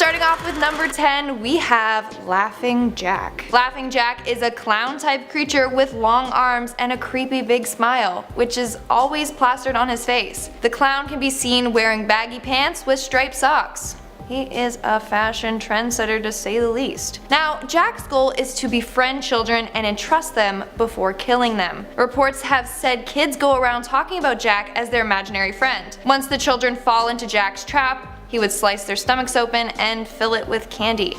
Starting off with number 10, we have Laughing Jack. Laughing Jack is a clown-type creature with long arms and a creepy big smile, which is always plastered on his face. The clown can be seen wearing baggy pants with striped socks. He is a fashion trendsetter to say the least. Now, Jack's goal is to befriend children and entrust them before killing them. Reports have said kids go around talking about Jack as their imaginary friend. Once the children fall into Jack's trap, he would slice their stomachs open and fill it with candy.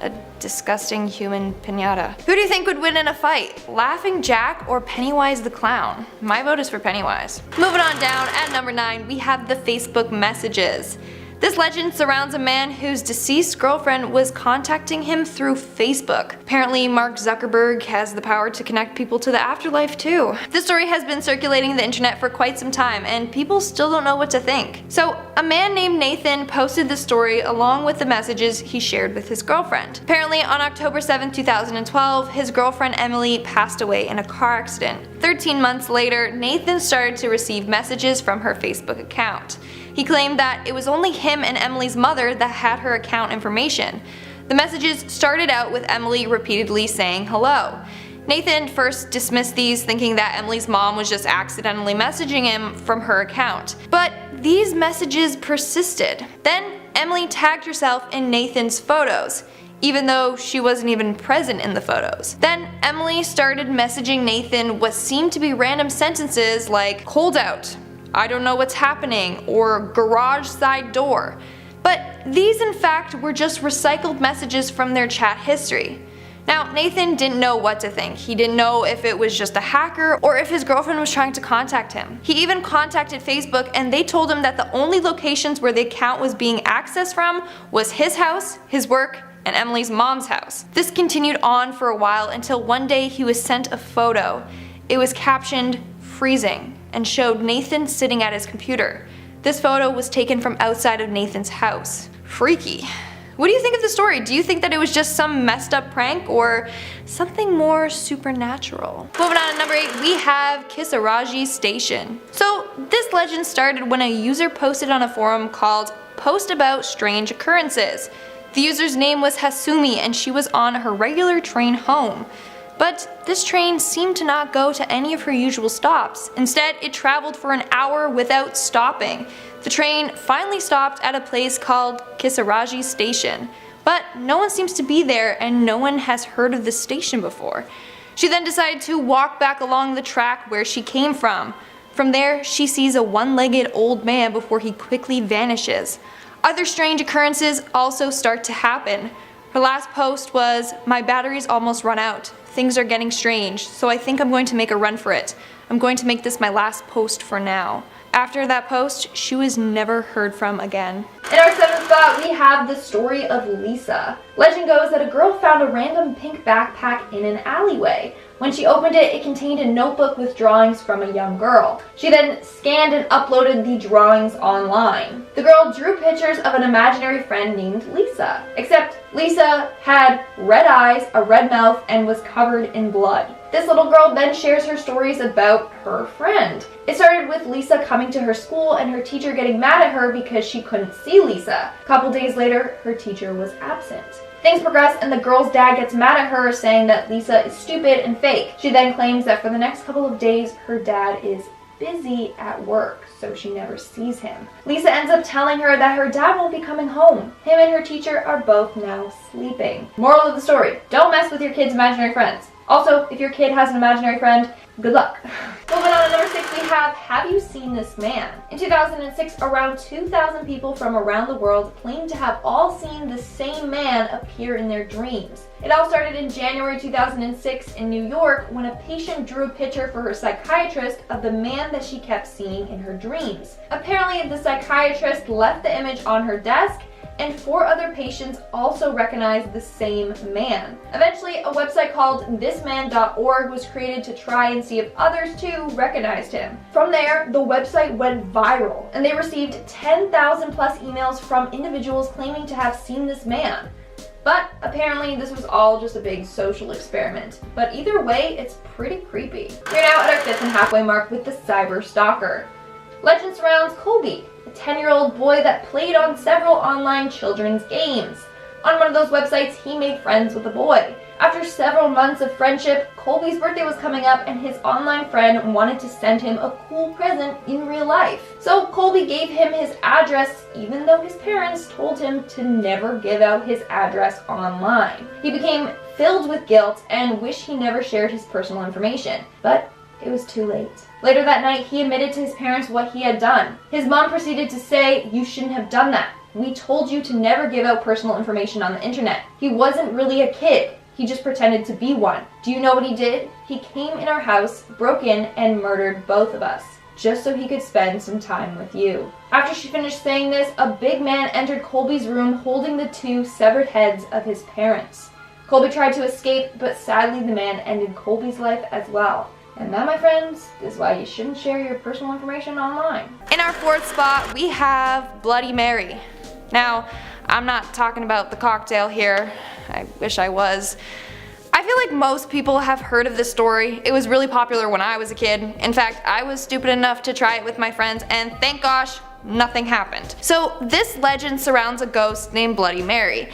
A disgusting human piñata. Who do you think would win in a fight? Laughing Jack or Pennywise the Clown? My vote is for Pennywise. Moving on down, at number 9, we have the Facebook messages. This legend surrounds a man whose deceased girlfriend was contacting him through Facebook. Apparently, Mark Zuckerberg has the power to connect people to the afterlife too. This story has been circulating the internet for quite some time, and people still don't know what to think. So, a man named Nathan posted the story along with the messages he shared with his girlfriend. Apparently, on October 7, 2012, his girlfriend Emily passed away in a car accident. 13 months later, Nathan started to receive messages from her Facebook account. He claimed that it was only him and Emily's mother that had her account information. The messages started out with Emily repeatedly saying hello. Nathan first dismissed these, thinking that Emily's mom was just accidentally messaging him from her account. But these messages persisted. Then Emily tagged herself in Nathan's photos, even though she wasn't even present in the photos. Then Emily started messaging Nathan what seemed to be random sentences like "cold out," "I don't know what's happening," or "garage side door." But these in fact were just recycled messages from their chat history. Now, Nathan didn't know what to think. He didn't know if it was just a hacker or if his girlfriend was trying to contact him. He even contacted Facebook and they told him that the only locations where the account was being accessed from was his house, his work, and Emily's mom's house. This continued on for a while until one day he was sent a photo. It was captioned "freezing" and showed Nathan sitting at his computer. This photo was taken from outside of Nathan's house. Freaky. What do you think of the story? Do you think that it was just some messed up prank or something more supernatural? Moving on to number 8, we have Kisaragi Station. So this legend started when a user posted on a forum called Post About Strange Occurrences. The user's name was Hasumi and she was on her regular train home. But this train seemed to not go to any of her usual stops. Instead, it traveled for an hour without stopping. The train finally stopped at a place called Kisaragi Station. But no one seems to be there and no one has heard of this station before. She then decided to walk back along the track where she came from. From there, she sees a one-legged old man before he quickly vanishes. Other strange occurrences also start to happen. Her last post was, "My battery's almost run out. Things are getting strange, so I think I'm going to make a run for it. I'm going to make this my last post for now." After that post, she was never heard from again. In our 7th spot, we have the story of Lisa. Legend goes that a girl found a random pink backpack in an alleyway. When she opened it, it contained a notebook with drawings from a young girl. She then scanned and uploaded the drawings online. The girl drew pictures of an imaginary friend named Lisa. Except Lisa had red eyes, a red mouth, and was covered in blood. This little girl then shares her stories about her friend. It started with Lisa coming to her school and her teacher getting mad at her because she couldn't see Lisa. A couple days later, her teacher was absent. Things progress and the girl's dad gets mad at her, saying that Lisa is stupid and fake. She then claims that for the next couple of days, her dad is busy at work, so she never sees him. Lisa ends up telling her that her dad won't be coming home. Him and her teacher are both now sleeping. Moral of the story, don't mess with your kid's imaginary friends. Also, if your kid has an imaginary friend, good luck. Moving on to number 6, we have you seen this man? In 2006, around 2,000 people from around the world claimed to have all seen the same man appear in their dreams. It all started in January 2006 in New York when a patient drew a picture for her psychiatrist of the man that she kept seeing in her dreams. Apparently, the psychiatrist left the image on her desk and 4 other patients also recognized the same man. Eventually, a website called thisman.org was created to try and see if others too recognized him. From there, the website went viral, and they received 10,000 plus emails from individuals claiming to have seen this man. But apparently this was all just a big social experiment. But either way, it's pretty creepy. We're now at our 5th and halfway mark with the cyber stalker. Legend surrounds Colby. a 10-year-old boy that played on several online children's games. On one of those websites, he made friends with the boy. After several months of friendship, Colby's birthday was coming up and his online friend wanted to send him a cool present in real life. So Colby gave him his address even though his parents told him to never give out his address online. He became filled with guilt and wished he never shared his personal information, but it was too late. Later that night, he admitted to his parents what he had done. His mom proceeded to say, "You shouldn't have done that. We told you to never give out personal information on the internet. He wasn't really a kid. He just pretended to be one. Do you know what he did? He came in our house, broke in, and murdered both of us, just so he could spend some time with you." After she finished saying this, a big man entered Colby's room holding the two severed heads of his parents. Colby tried to escape, but sadly the man ended Colby's life as well. And that, my friends, is why you shouldn't share your personal information online. In our fourth spot, we have Bloody Mary. Now, I'm not talking about the cocktail here. I wish I was. I feel like most people have heard of this story. It was really popular when I was a kid. In fact, I was stupid enough to try it with my friends, and thank gosh, nothing happened. So this legend surrounds a ghost named Bloody Mary.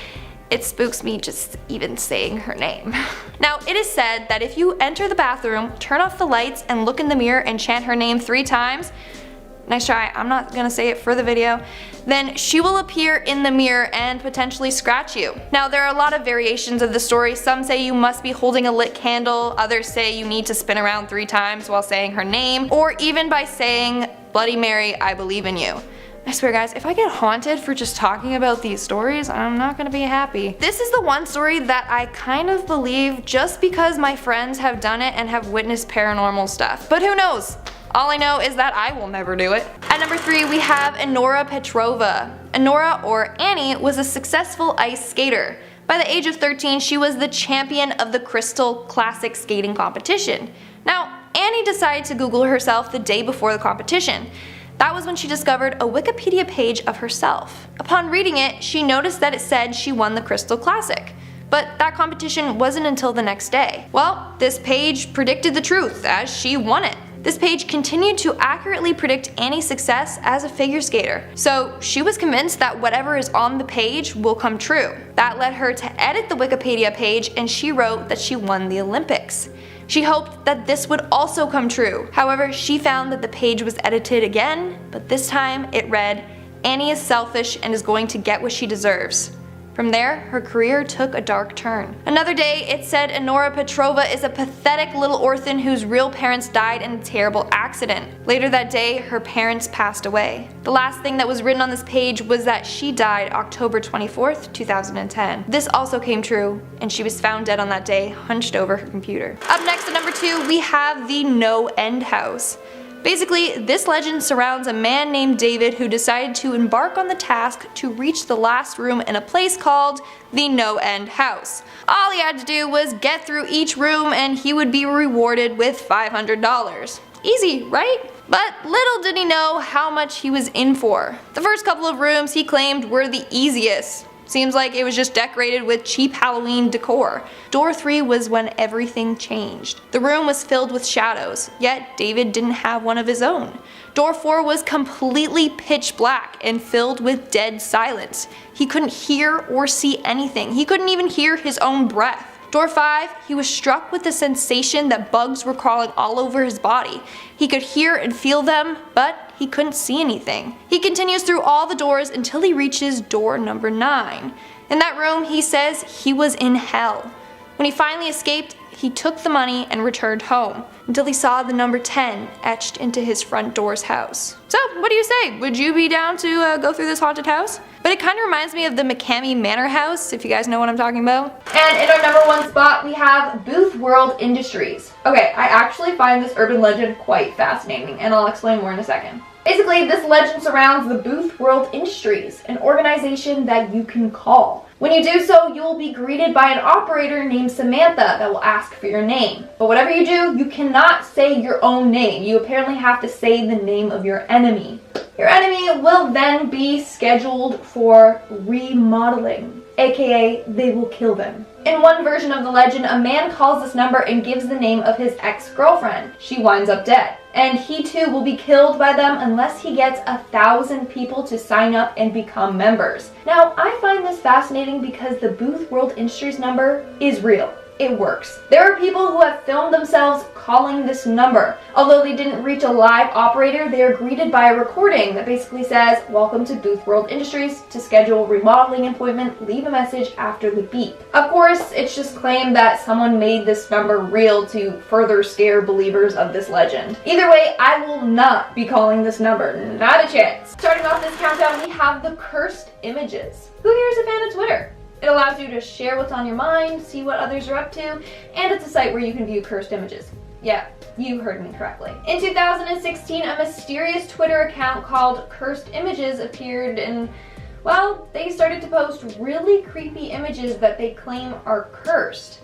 It spooks me just even saying her name. Now, it is said that if you enter the bathroom, turn off the lights, and look in the mirror and chant her name 3 times, nice try, I'm not gonna say it for the video, then she will appear in the mirror and potentially scratch you. Now, there are a lot of variations of the story. Some say you must be holding a lit candle, others say you need to spin around 3 times while saying her name, or even by saying, "Bloody Mary, I believe in you." I swear guys, if I get haunted for just talking about these stories, I'm not gonna be happy. This is the one story that I kind of believe just because my friends have done it and have witnessed paranormal stuff. But who knows? All I know is that I will never do it. At number 3, we have ANNORA Petrova. ANNORA, or Annie, was a successful ice skater. By the age of 13, she was the champion of the Crystal Classic skating competition. Now, Annie decided to Google herself the day before the competition. That was when she discovered a Wikipedia page of herself. Upon reading it, she noticed that it said she won the Crystal Classic. But that competition wasn't until the next day. Well, this page predicted the truth as she won it. This page continued to accurately predict Annie's success as a figure skater. So she was convinced that whatever is on the page will come true. That led her to edit the Wikipedia page, and she wrote that she won the Olympics. She hoped that this would also come true. However, she found that the page was edited again, but this time it read, "Annie is selfish and is going to get what she deserves." From there, her career took a dark turn. Another day, it said ANNORA Petrova is a pathetic little orphan whose real parents died in a terrible accident. Later that day, her parents passed away. The last thing that was written on this page was that she died October 24th, 2010. This also came true, and she was found dead on that day, hunched over her computer. Up next at number 2, we have the No End House. Basically, this legend surrounds a man named David who decided to embark on the task to reach the last room in a place called the No End House. All he had to do was get through each room and he would be rewarded with $500. Easy, right? But little did he know how much he was in for. The first couple of rooms he claimed were the easiest. Seems like it was just decorated with cheap Halloween decor. Door 3 was when everything changed. The room was filled with shadows, yet David didn't have one of his own. Door 4 was completely pitch black and filled with dead silence. He couldn't hear or see anything. He couldn't even hear his own breath. Door 5, he was struck with the sensation that bugs were crawling all over his body. He could hear and feel them, but he couldn't see anything. He continues through all the doors until he reaches door number 9. In that room, he says he was in hell. When he finally escaped, he took the money and returned home, until he saw the number 10 etched into his front door's house. So, what do you say? Would you be down to go through this haunted house? But it kind of reminds me of the McCamey Manor House, if you guys know what I'm talking about. And in our number 1 spot, we have Booth World Industries. Okay, I actually find this urban legend quite fascinating, and I'll explain more in a second. Basically, this legend surrounds the Booth World Industries, an organization that you can call. When you do so, you will be greeted by an operator named Samantha that will ask for your name. But whatever you do, you cannot say your own name. You apparently have to say the name of your enemy. Your enemy will then be scheduled for remodeling. aka they will kill them. In one version of the legend, a man calls this number and gives the name of his ex-girlfriend. She winds up dead, and he too will be killed by them unless he gets 1,000 people to sign up and become members. Now, I find this fascinating because the Booth World Industries number is real. It works. There are people who have filmed themselves calling this number. Although they didn't reach a live operator, they are greeted by a recording that basically says, "Welcome to Booth World Industries. To schedule a remodeling appointment, leave a message after the beep." Of course, it's just claimed that someone made this number real to further scare believers of this legend. Either way, I will not be calling this number. Not a chance. Starting off this countdown, we have the cursed images. Who here is a fan of Twitter? It allows you to share what's on your mind, see what others are up to, and it's a site where you can view cursed images. Yeah, you heard me correctly. In 2016, a mysterious Twitter account called Cursed Images appeared and, well, they started to post really creepy images that they claim are cursed.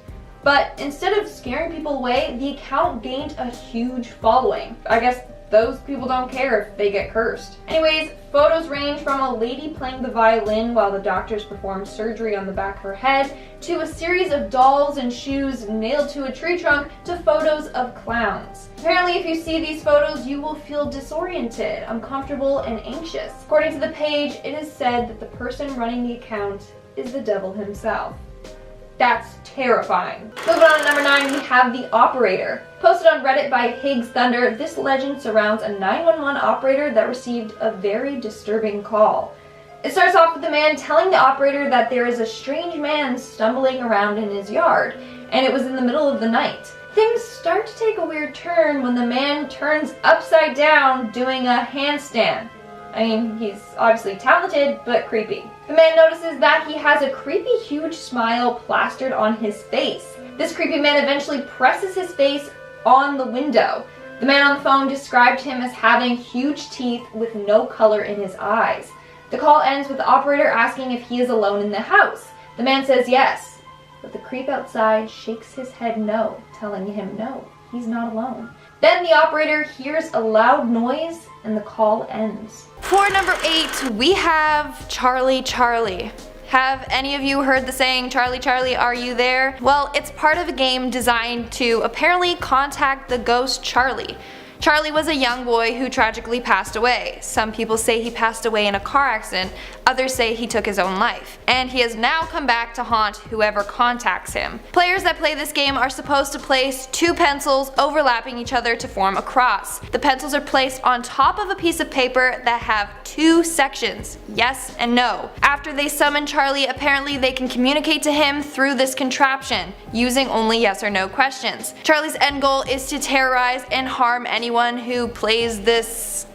But instead of scaring people away, the account gained a huge following. I guess those people don't care if they get cursed. Anyways, photos range from a lady playing the violin while the doctors perform surgery on the back of her head, to a series of dolls and shoes nailed to a tree trunk, to photos of clowns. Apparently, if you see these photos, you will feel disoriented, uncomfortable, and anxious. According to the page, it is said that the person running the account is the devil himself. That's terrifying. Moving on to number 9, we have the operator. Posted on Reddit by Higgs Thunder, this legend surrounds a 911 operator that received a very disturbing call. It starts off with the man telling the operator that there is a strange man stumbling around in his yard, and it was in the middle of the night. Things start to take a weird turn when the man turns upside down doing a handstand. I mean, he's obviously talented, but creepy. The man notices that he has a creepy huge smile plastered on his face. This creepy man eventually presses his face on the window. The man on the phone described him as having huge teeth with no color in his eyes. The call ends with the operator asking if he is alone in the house. The man says yes, but the creep outside shakes his head no, telling him no, he's not alone. Then the operator hears a loud noise and the call ends. For number 8, we have Charlie Charlie. Have any of you heard the saying, "Charlie Charlie, are you there?" Well, it's part of a game designed to apparently contact the ghost Charlie. Charlie was a young boy who tragically passed away. Some people say he passed away in a car accident, others say he took his own life. And he has now come back to haunt whoever contacts him. Players that play this game are supposed to place 2 pencils overlapping each other to form a cross. The pencils are placed on top of a piece of paper that have 2 sections, yes and no. After they summon Charlie, apparently they can communicate to him through this contraption, using only yes or no questions. Charlie's end goal is to terrorize and harm anyone who plays this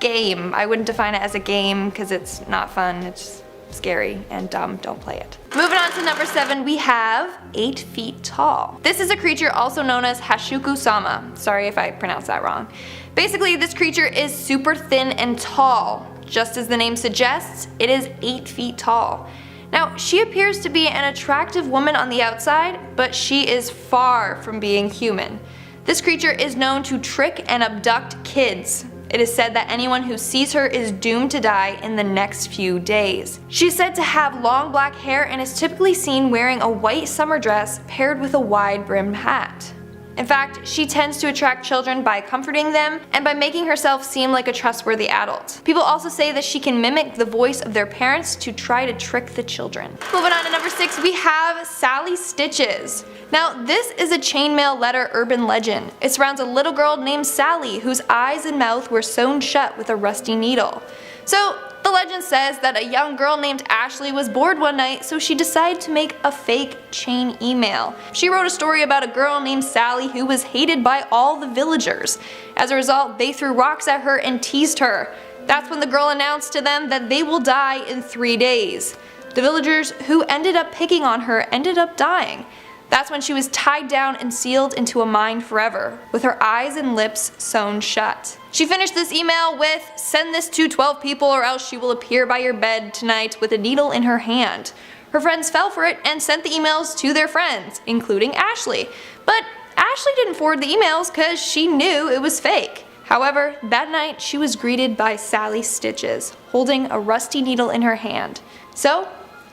game. I wouldn't define it as a game because it's not fun, it's scary and dumb, don't play it. Moving on to number 7, we have 8 feet tall. This is a creature also known as Hashuku-sama. Sorry if I pronounced that wrong. Basically, this creature is super thin and tall. Just as the name suggests, it is 8 feet tall. Now, she appears to be an attractive woman on the outside, but she is far from being human. This creature is known to trick and abduct kids. It is said that anyone who sees her is doomed to die in the next few days. She's said to have long black hair and is typically seen wearing a white summer dress paired with a wide brimmed hat. In fact, she tends to attract children by comforting them and by making herself seem like a trustworthy adult. People also say that she can mimic the voice of their parents to try to trick the children. Moving on to number 6, we have Sally Stitches. Now, this is a chainmail letter urban legend. It surrounds a little girl named Sally whose eyes and mouth were sewn shut with a rusty needle. So, the legend says that a young girl named Ashley was bored one night, so she decided to make a fake chain email. She wrote a story about a girl named Sally who was hated by all the villagers. As a result, they threw rocks at her and teased her. That's when the girl announced to them that they will die in 3 days. The villagers who ended up picking on her ended up dying. That's when she was tied down and sealed into a mine forever, with her eyes and lips sewn shut. She finished this email with, "Send this to 12 people or else she will appear by your bed tonight with a needle in her hand." Her friends fell for it and sent the emails to their friends, including Ashley. But Ashley didn't forward the emails because she knew it was fake. However, that night she was greeted by Sally Stitches, holding a rusty needle in her hand. So,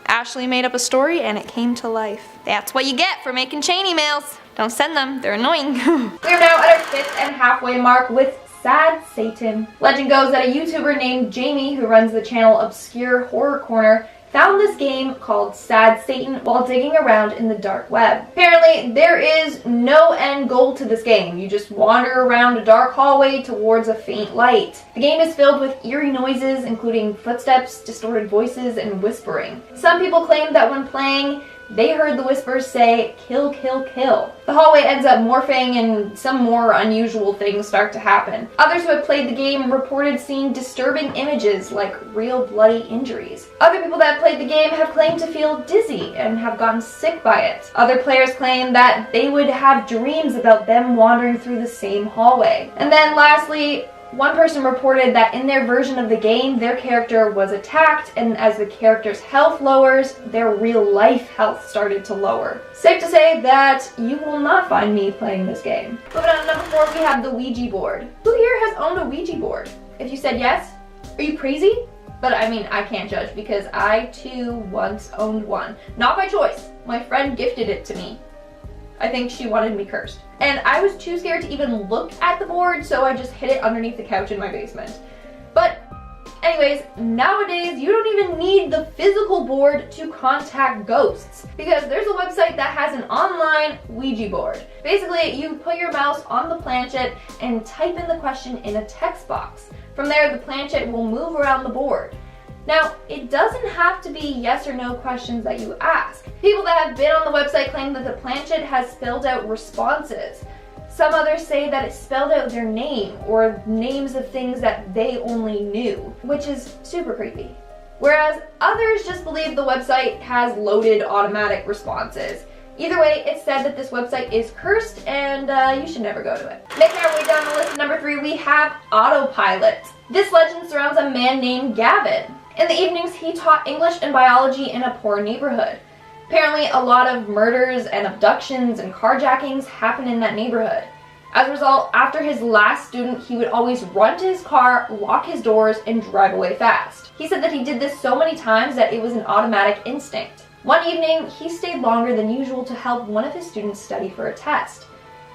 Ashley made up a story and it came to life. That's what you get for making chain emails. Don't send them, they're annoying. We are now at our 5th and halfway mark with Sad Satan. Legend goes that a YouTuber named Jamie, who runs the channel Obscure Horror Corner, found this game called Sad Satan while digging around in the dark web. Apparently, there is no end goal to this game. You just wander around a dark hallway towards a faint light. The game is filled with eerie noises, including footsteps, distorted voices, and whispering. Some people claim that when playing, they heard the whispers say, "Kill, kill, kill." The hallway ends up morphing and some more unusual things start to happen. Others who have played the game reported seeing disturbing images like real bloody injuries. Other people that have played the game have claimed to feel dizzy and have gotten sick by it. Other players claim that they would have dreams about them wandering through the same hallway. And then lastly, one person reported that in their version of the game, their character was attacked, and as the character's health lowers, their real life health started to lower. Safe to say that you will not find me playing this game. Moving on to number 4, we have the Ouija board. Who here has owned a Ouija board? If you said yes, are you crazy? But I mean, I can't judge because I too once owned one. Not by choice. My friend gifted it to me. I think she wanted me cursed. And I was too scared to even look at the board, so I just hid it underneath the couch in my basement. But anyways, nowadays you don't even need the physical board to contact ghosts, because there's a website that has an online Ouija board. Basically, you put your mouse on the planchette and type in the question in a text box. From there, the planchette will move around the board. Now, it doesn't have to be yes or no questions that you ask. People that have been on the website claim that the planchette has spelled out responses. Some others say that it spelled out their name or names of things that they only knew, which is super creepy. Whereas others just believe the website has loaded automatic responses. Either way, it's said that this website is cursed and you should never go to it. Making our way down the list, number 3, we have AUTOPILOT. This legend surrounds a man named Gavin. In the evenings, he taught English and biology in a poor neighborhood. Apparently, a lot of murders and abductions and carjackings happen in that neighborhood. As a result, after his last student, he would always run to his car, lock his doors, and drive away fast. He said that he did this so many times that it was an automatic instinct. One evening, he stayed longer than usual to help one of his students study for a test.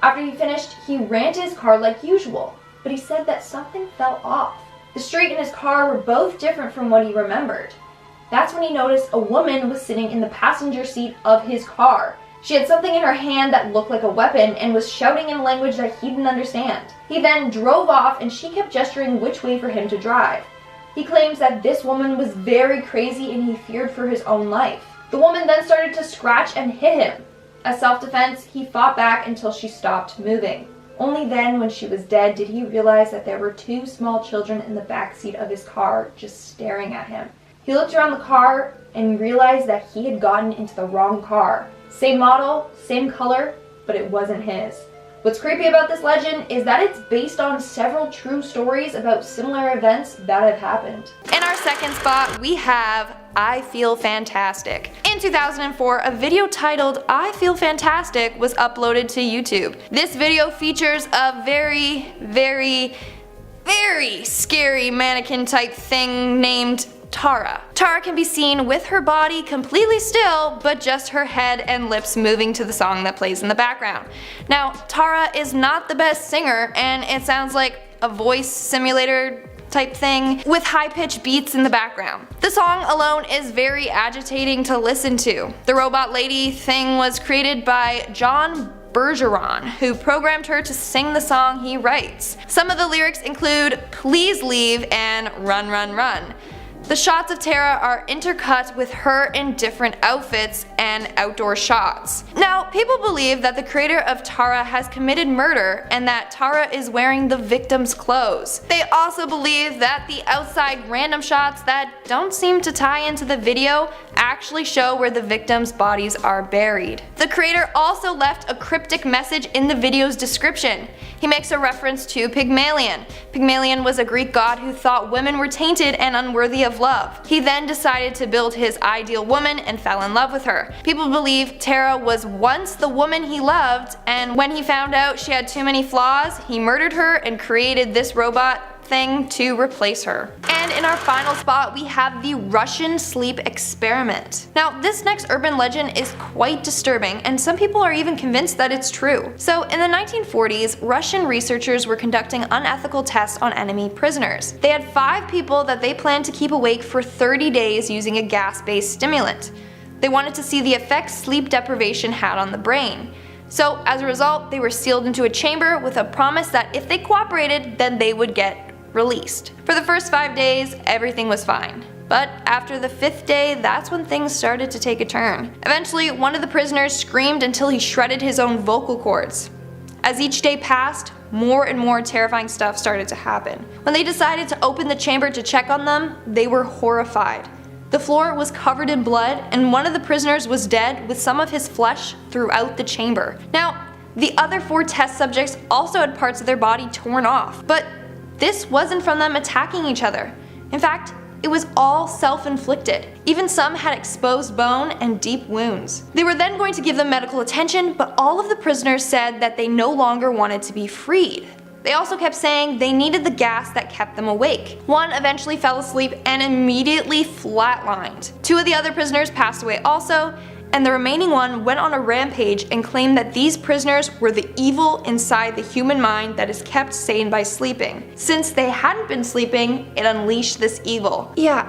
After he finished, he ran to his car like usual, but he said that something fell off. The street and his car were both different from what he remembered. That's when he noticed a woman was sitting in the passenger seat of his car. She had something in her hand that looked like a weapon and was shouting in a language that he didn't understand. He then drove off and she kept gesturing which way for him to drive. He claims that this woman was very crazy and he feared for his own life. The woman then started to scratch and hit him. As self-defense, he fought back until she stopped moving. Only then, when she was dead, did he realize that there were 2 small children in the backseat of his car just staring at him. He looked around the car and realized that he had gotten into the wrong car. Same model, same color, but it wasn't his. What's creepy about this legend is that it's based on several true stories about similar events that have happened. In our second spot, we have I Feel Fantastic. In 2004, a video titled I Feel Fantastic was uploaded to YouTube. This video features a very, very, very scary mannequin type thing named Tara. Tara can be seen with her body completely still, but just her head and lips moving to the song that plays in the background. Now, Tara is not the best singer, and it sounds like a voice simulator type thing with high-pitched beats in the background. The song alone is very agitating to listen to. The robot lady thing was created by John Bergeron, who programmed her to sing the song he writes. Some of the lyrics include "Please leave" and "Run, run, run." The shots of Tara are intercut with her in different outfits and outdoor shots. Now, people believe that the creator of Tara has committed murder and that Tara is wearing the victim's clothes. They also believe that the outside random shots that don't seem to tie into the video actually show where the victims' bodies are buried. The creator also left a cryptic message in the video's description. He makes a reference to Pygmalion. Pygmalion was a Greek god who thought women were tainted and unworthy of love. He then decided to build his ideal woman and fell in love with her. People believe Tara was once the woman he loved, and when he found out she had too many flaws, he murdered her and created this robot thing to replace her. And in our final spot, we have the Russian sleep experiment. Now, this next urban legend is quite disturbing, and some people are even convinced that it's true. So, in the 1940s, Russian researchers were conducting unethical tests on enemy prisoners. They had 5 people that they planned to keep awake for 30 days using a gas-based stimulant. They wanted to see the effects sleep deprivation had on the brain. So, as a result, they were sealed into a chamber with a promise that if they cooperated, then they would get released. For the first 5 days, everything was fine. But after the 5th day, that's when things started to take a turn. Eventually, one of the prisoners screamed until he shredded his own vocal cords. As each day passed, more and more terrifying stuff started to happen. When they decided to open the chamber to check on them, they were horrified. The floor was covered in blood, and one of the prisoners was dead with some of his flesh throughout the chamber. Now, the other 4 test subjects also had parts of their body torn off, but this wasn't from them attacking each other. In fact, it was all self-inflicted. Even some had exposed bone and deep wounds. They were then going to give them medical attention, but all of the prisoners said that they no longer wanted to be freed. They also kept saying they needed the gas that kept them awake. One eventually fell asleep and immediately flatlined. 2 of the other prisoners passed away also, and the remaining one went on a rampage and claimed that these prisoners were the evil inside the human mind that is kept sane by sleeping. Since they hadn't been sleeping, it unleashed this evil. Yeah,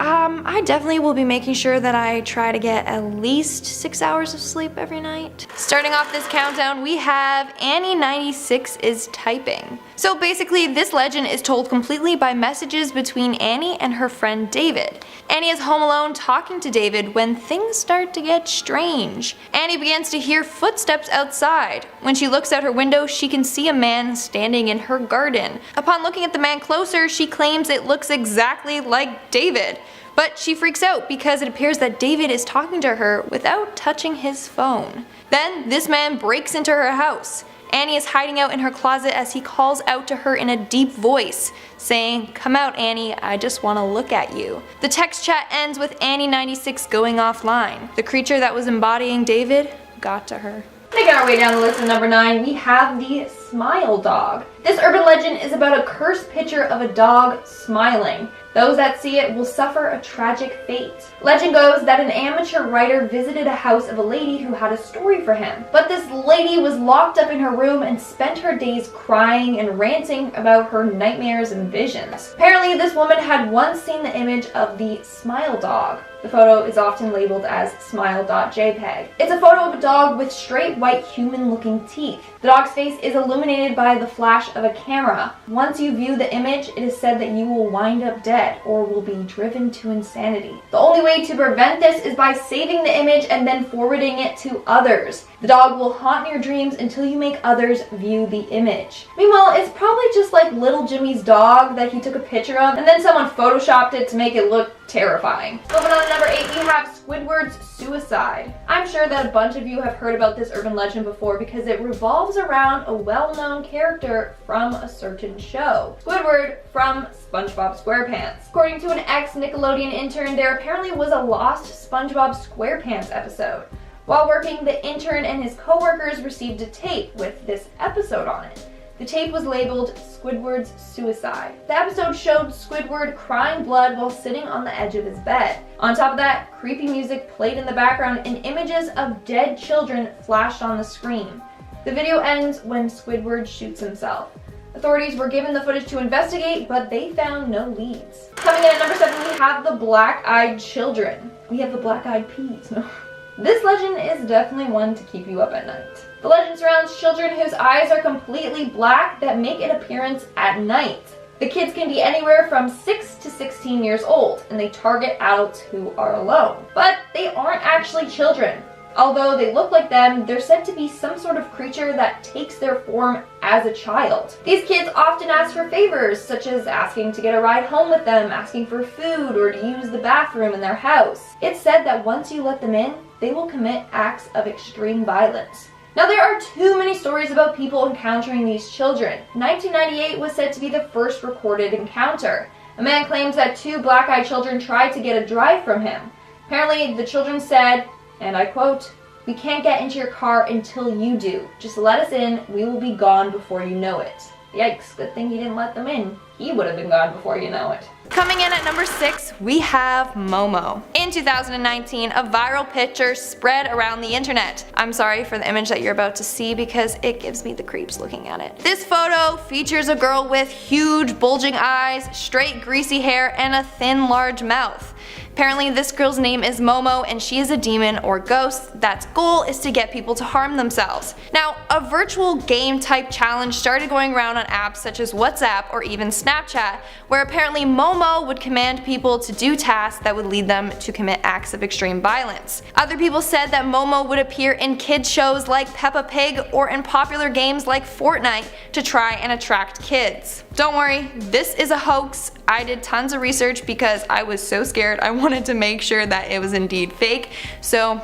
I definitely will be making sure that I try to get at least 6 hours of sleep every night. Starting off this countdown, we have Annie96 is typing. So basically, this legend is told completely by messages between Annie and her friend David. Annie is home alone talking to David when things start to get strange. Annie begins to hear footsteps outside. When she looks out her window, she can see a man standing in her garden. Upon looking at the man closer, she claims it looks exactly like David. But she freaks out because it appears that David is talking to her without touching his phone. Then this man breaks into her house. Annie is hiding out in her closet as he calls out to her in a deep voice, saying, "Come out, Annie, I just want to look at you." The text chat ends with Annie96 going offline. The creature that was embodying David got to her. Making our way down the list at number 9, we have the Smile Dog. This urban legend is about a cursed picture of a dog smiling. Those that see it will suffer a tragic fate. Legend goes that an amateur writer visited a house of a lady who had a story for him. But this lady was locked up in her room and spent her days crying and ranting about her nightmares and visions. Apparently, this woman had once seen the image of the Smile Dog. The photo is often labeled as smile.jpg. It's a photo of a dog with straight white human-looking teeth. The dog's face is illuminated by the flash of a camera. Once you view the image, it is said that you will wind up dead or will be driven to insanity. The only way to prevent this is by saving the image and then forwarding it to others. The dog will haunt your dreams until you make others view the image. Meanwhile, it's probably just like little Jimmy's dog that he took a picture of and then someone photoshopped it to make it look terrifying. Moving on to number 8, we have Squidward's suicide. I'm sure that a bunch of you have heard about this urban legend before because it revolves around a well-known character from a certain show. Squidward from SpongeBob SquarePants. According to an ex-Nickelodeon intern, there apparently was a lost SpongeBob SquarePants episode. While working, the intern and his co-workers received a tape with this episode on it. The tape was labeled Squidward's Suicide. The episode showed Squidward crying blood while sitting on the edge of his bed. On top of that, creepy music played in the background and images of dead children flashed on the screen. The video ends when Squidward shoots himself. Authorities were given the footage to investigate, but they found no leads. Coming in at number 7, we have the Black-Eyed Children. We have the Black-Eyed Peas. This legend is definitely one to keep you up at night. The legend surrounds children whose eyes are completely black that make an appearance at night. The kids can be anywhere from 6 to 16 years old, and they target adults who are alone. But they aren't actually children. Although they look like them, they're said to be some sort of creature that takes their form as a child. These kids often ask for favors, such as asking to get a ride home with them, asking for food, or to use the bathroom in their house. It's said that once you let them in, they will commit acts of extreme violence. Now, there are too many stories about people encountering these children. 1998 was said to be the first recorded encounter. A man claims that 2 black-eyed children tried to get a drive from him. Apparently, the children said, and I quote, "We can't get into your car until you do. Just let us in, we will be gone before you know it." Yikes, good thing he didn't let them in. he would have been gone before you know it. Coming in at number 6, we have Momo. In 2019, a viral picture spread around the internet. I'm sorry for the image that you're about to see because it gives me the creeps looking at it. This photo features a girl with huge bulging eyes, straight greasy hair, and a thin large mouth. Apparently this girl's name is Momo and she is a demon or ghost that's goal is to get people to harm themselves. Now, a virtual game type challenge started going around on apps such as WhatsApp or even Snapchat, where apparently Momo would command people to do tasks that would lead them to commit acts of extreme violence. Other people said that Momo would appear in kids shows like Peppa Pig or in popular games like Fortnite to try and attract kids. Don't worry, this is a hoax. I did tons of research because I was so scared. I wanted to make sure that it was indeed fake, so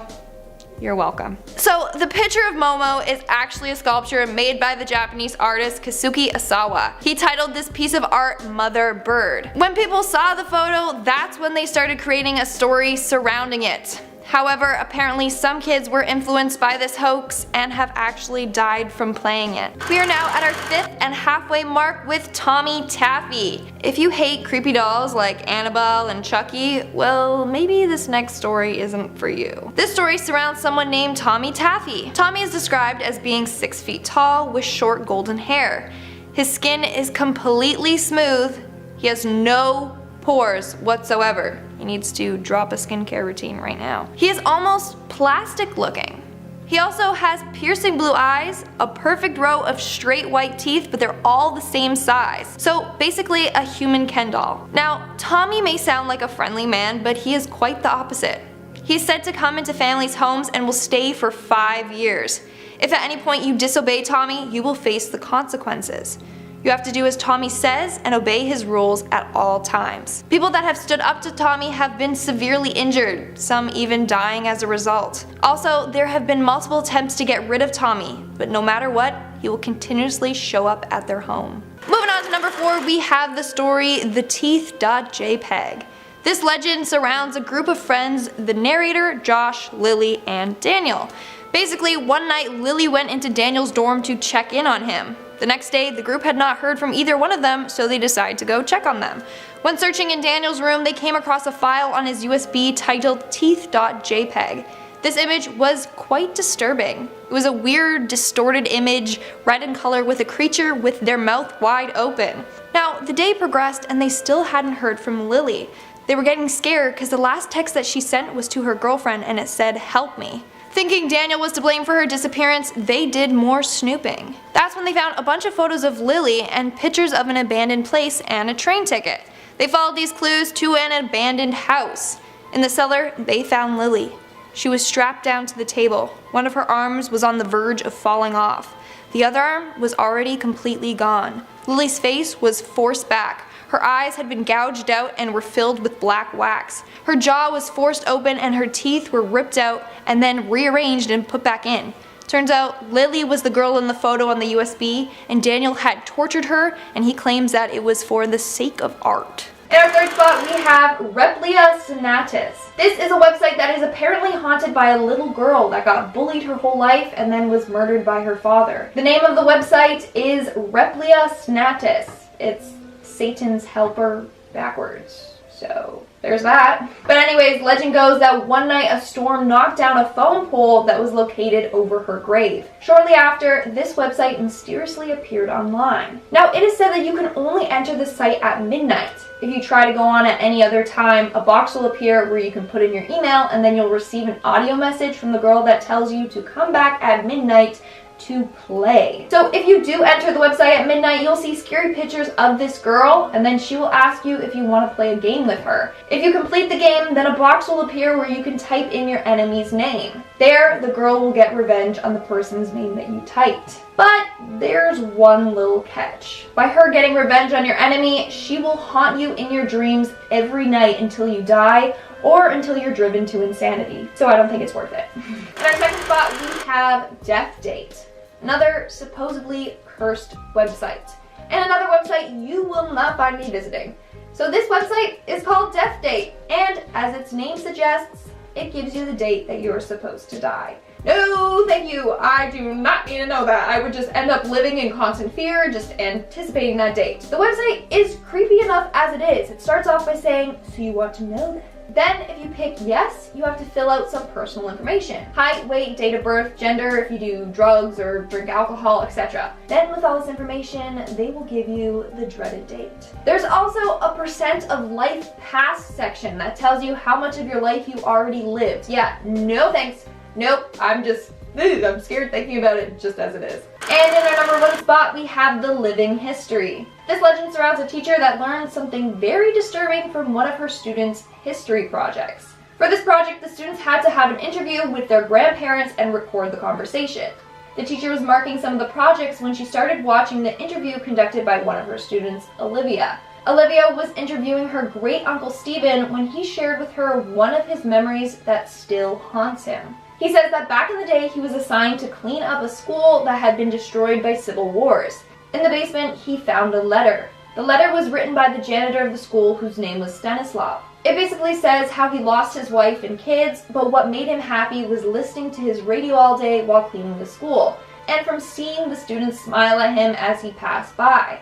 you're welcome. So the picture of Momo is actually a sculpture made by the Japanese artist Kazuki Asawa. He titled this piece of art Mother Bird. When people saw the photo, that's when they started creating a story surrounding it. However, apparently some kids were influenced by this hoax and have actually died from playing it. We are now at our 5th and halfway mark with Tommy Taffy. If you hate creepy dolls like Annabelle and Chucky, well, maybe this next story isn't for you. This story surrounds someone named Tommy Taffy. Tommy is described as being 6 feet tall with short golden hair. His skin is completely smooth. He has no pores whatsoever. He needs to drop a skincare routine right now. He is almost plastic looking. He also has piercing blue eyes, a perfect row of straight white teeth, but they're all the same size. So basically a human Ken doll. Now, Tommy may sound like a friendly man, but he is quite the opposite. He is said to come into families' homes and will stay for 5 years. If at any point you disobey Tommy, you will face the consequences. You have to do as Tommy says and obey his rules at all times. People that have stood up to Tommy have been severely injured, some even dying as a result. Also, there have been multiple attempts to get rid of Tommy, but no matter what, he will continuously show up at their home. Moving on to number 4, we have the story The TEETH.JPG. This legend surrounds a group of friends, the narrator, Josh, Lily, and Daniel. Basically, one night Lily went into Daniel's dorm to check in on him. The next day, the group had not heard from either one of them, so they decided to go check on them. When searching in Daniel's room, they came across a file on his USB titled TEETH.JPG. This image was quite disturbing. It was a weird, distorted image, red in color with a creature with their mouth wide open. Now, the day progressed and they still hadn't heard from Lily. They were getting scared because the last text that she sent was to her girlfriend and it said, "Help me." Thinking Daniel was to blame for her disappearance, they did more snooping. That's when they found a bunch of photos of Lily and pictures of an abandoned place and a train ticket. They followed these clues to an abandoned house. In the cellar, they found Lily. She was strapped down to the table. One of her arms was on the verge of falling off. The other arm was already completely gone. Lily's face was forced back. Her eyes had been gouged out and were filled with black wax. Her jaw was forced open and her teeth were ripped out and then rearranged and put back in. Turns out Lily was the girl in the photo on the USB and Daniel had tortured her and he claims that it was for the sake of art. In our 3rd spot, we have Repliasnatus. This is a website that is apparently haunted by a little girl that got bullied her whole life and then was murdered by her father. The name of the website is Repliasnatus. It's Satan's helper backwards. So there's that. But anyways, legend goes that one night a storm knocked down a phone pole that was located over her grave. Shortly after, this website mysteriously appeared online. Now it is said that you can only enter the site at midnight. If you try to go on at any other time, a box will appear where you can put in your email and then you'll receive an audio message from the girl that tells you to come back at midnight to play. So if you do enter the website at midnight, you'll see scary pictures of this girl and then she will ask you if you want to play a game with her. If you complete the game, then a box will appear where you can type in your enemy's name. There, the girl will get revenge on the person's name that you typed. But there's one little catch. By her getting revenge on your enemy, she will haunt you in your dreams every night until you die or until you're driven to insanity. So I don't think it's worth it. In our 2nd spot, we have Death Date, another supposedly cursed website, and another website you will not find me visiting. So this website is called Death Date, and as its name suggests, it gives you the date that you're supposed to die. No, thank you. I do not need to know that. I would just end up living in constant fear, just anticipating that date. The website is creepy enough as it is. It starts off by saying, so you want to know that? Then, if you pick yes, you have to fill out some personal information. Height, weight, date of birth, gender, if you do drugs or drink alcohol, etc. Then, with all this information, they will give you the dreaded date. There's also a % of life past section that tells you how much of your life you already lived. Yeah, no thanks. Nope, I'm scared thinking about it just as it is. And in our #1 spot, we have the living history. This legend surrounds a teacher that learned something very disturbing from one of her students' history projects. For this project, the students had to have an interview with their grandparents and record the conversation. The teacher was marking some of the projects when she started watching the interview conducted by one of her students, Olivia. Olivia was interviewing her great-uncle Stephen when he shared with her one of his memories that still haunts him. He says that back in the day, he was assigned to clean up a school that had been destroyed by civil wars. In the basement, he found a letter. The letter was written by the janitor of the school, whose name was Stanislav. It basically says how he lost his wife and kids, but what made him happy was listening to his radio all day while cleaning the school, and from seeing the students smile at him as he passed by.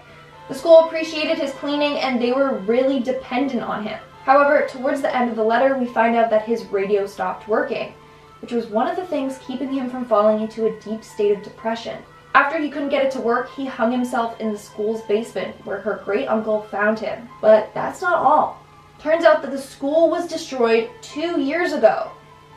The school appreciated his cleaning, and they were really dependent on him. However, towards the end of the letter, we find out that his radio stopped working, which was one of the things keeping him from falling into a deep state of depression. After he couldn't get it to work, he hung himself in the school's basement, where her great-uncle found him. But that's not all. Turns out that the school was destroyed 2 years ago,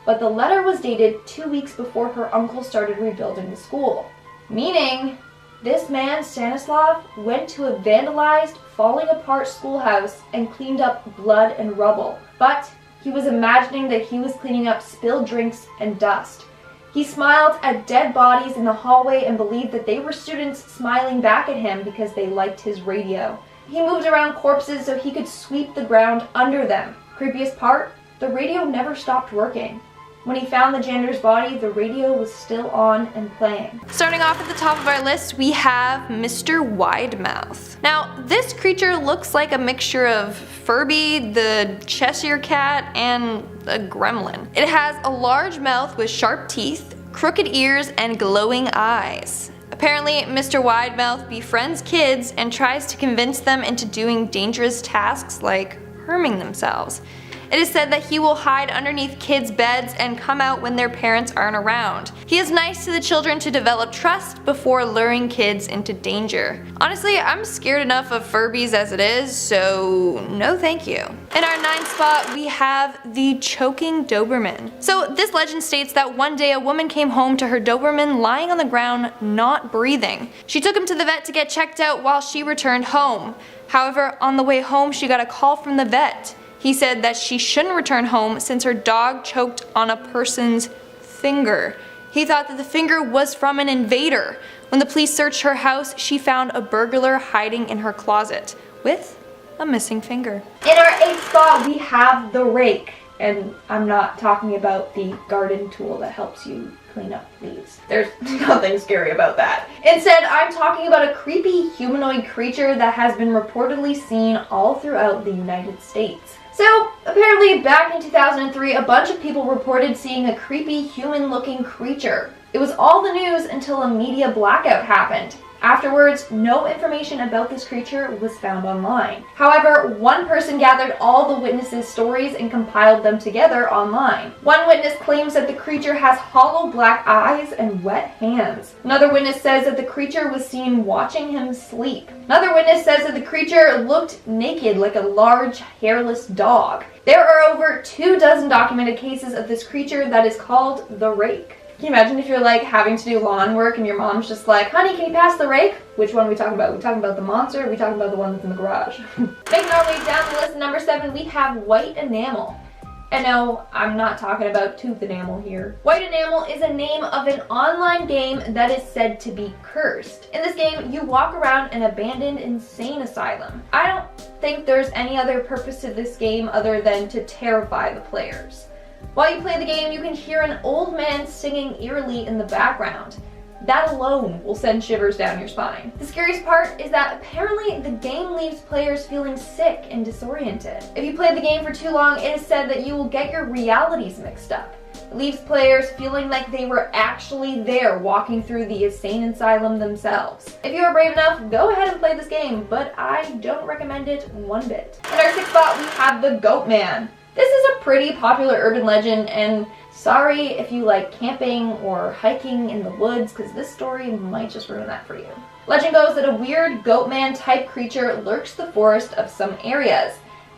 but the letter was dated 2 weeks before her uncle started rebuilding the school. Meaning, this man, Stanislav, went to a vandalized, falling apart schoolhouse and cleaned up blood and rubble. But he was imagining that he was cleaning up spilled drinks and dust. He smiled at dead bodies in the hallway and believed that they were students smiling back at him because they liked his radio. He moved around corpses so he could sweep the ground under them. Creepiest part, the radio never stopped working. When he found the janitor's body, the radio was still on and playing. Starting off at the top of our list, we have Mr. Widemouth. Now, this creature looks like a mixture of Furby, the Cheshire Cat, and a gremlin. It has a large mouth with sharp teeth, crooked ears, and glowing eyes. Apparently, Mr. Widemouth befriends kids and tries to convince them into doing dangerous tasks like harming themselves. It is said that he will hide underneath kids' beds and come out when their parents aren't around. He is nice to the children to develop trust before luring kids into danger. Honestly, I'm scared enough of Furbies as it is, so no thank you. In our 9th spot, we have the choking Doberman. So this legend states that one day a woman came home to her Doberman lying on the ground, not breathing. She took him to the vet to get checked out while she returned home. However, on the way home, she got a call from the vet. He said that she shouldn't return home since her dog choked on a person's finger. He thought that the finger was from an invader. When the police searched her house, she found a burglar hiding in her closet with a missing finger. In our 8th spot, we have the rake. And I'm not talking about the garden tool that helps you clean up leaves. There's nothing scary about that. Instead, I'm talking about a creepy humanoid creature that has been reportedly seen all throughout the United States. So, apparently back in 2003, a bunch of people reported seeing a creepy human-looking creature. It was all the news until a media blackout happened. Afterwards, no information about this creature was found online. However, one person gathered all the witnesses' stories and compiled them together online. One witness claims that the creature has hollow black eyes and wet hands. Another witness says that the creature was seen watching him sleep. Another witness says that the creature looked naked like a large, hairless dog. There are over 24 documented cases of this creature that is called the rake. Can you imagine if you're like having to do lawn work and your mom's just like, honey, can you pass the rake? Which one are we talking about? Are we talking about the monster or are we talking about the one that's in the garage? Making our way down the list, number 7, we have white enamel. And no, I'm not talking about tooth enamel here. White enamel is a name of an online game that is said to be cursed. In this game, you walk around an abandoned insane asylum. I don't think there's any other purpose to this game other than to terrify the players. While you play the game, you can hear an old man singing eerily in the background. that alone will send shivers down your spine. The scariest part is that apparently the game leaves players feeling sick and disoriented. If you play the game for too long, it is said that you will get your realities mixed up. It leaves players feeling like they were actually there walking through the insane asylum themselves. If you are brave enough, go ahead and play this game, but I don't recommend it one bit. In our 6th spot, we have the GOATMAN. This is a pretty popular urban legend, and sorry if you like camping or hiking in the woods, because this story might just ruin that for you. Legend goes that a weird GOATMAN type creature lurks the forest of some areas.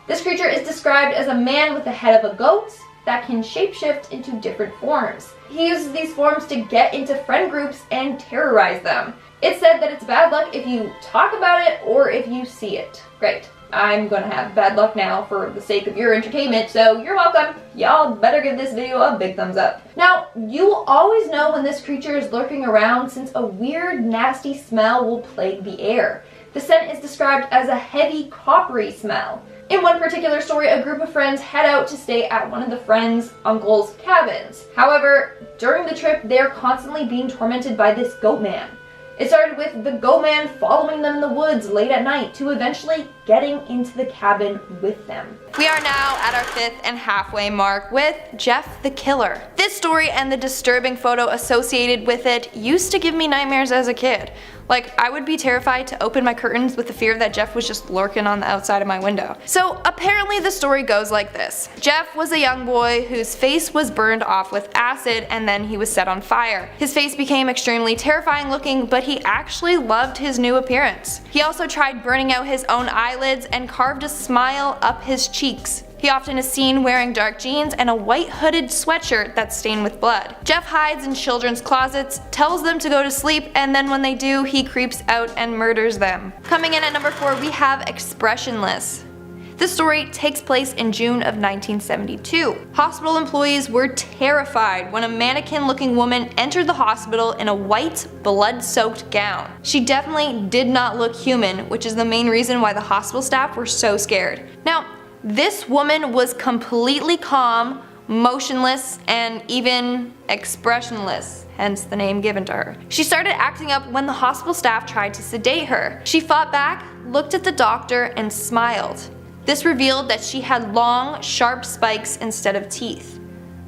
This creature is described as a man with the head of a goat that can shapeshift into different forms. He uses these forms to get into friend groups and terrorize them. It's said that it's bad luck if you talk about it or if you see it. Great. I'm gonna have bad luck now for the sake of your entertainment, so you're welcome. Y'all better give this video a big thumbs up. Now, you will always know when this creature is lurking around, since a weird, nasty smell will plague the air. The scent is described as a heavy, coppery smell. In one particular story, a group of friends head out to stay at one of the friends' uncle's cabins. However, during the trip, they're constantly being tormented by this GOATMAN. It started with the GOATMAN following them in the woods late at night to eventually getting into the cabin with them. We are now at our 5th and halfway mark with Jeff the Killer. This story and the disturbing photo associated with it used to give me nightmares as a kid. Like, I would be terrified to open my curtains with the fear that Jeff was just lurking on the outside of my window. So apparently the story goes like this. Jeff was a young boy whose face was burned off with acid and then he was set on fire. His face became extremely terrifying looking, but he actually loved his new appearance. He also tried burning out his own eyelids and carved a smile up his cheeks. He often is seen wearing dark jeans and a white hooded sweatshirt that's stained with blood. Jeff hides in children's closets, tells them to go to sleep, and then when they do, he creeps out and murders them. Coming in at number 4, we have Expressionless. This story takes place in June of 1972. Hospital employees were terrified when a mannequin-looking woman entered the hospital in a white, blood-soaked gown. She definitely did not look human, which is the main reason why the hospital staff were so scared. Now, this woman was completely calm, motionless, and even expressionless, hence the name given to her. She started acting up when the hospital staff tried to sedate her. She fought back, looked at the doctor, and smiled. This revealed that she had long, sharp spikes instead of teeth.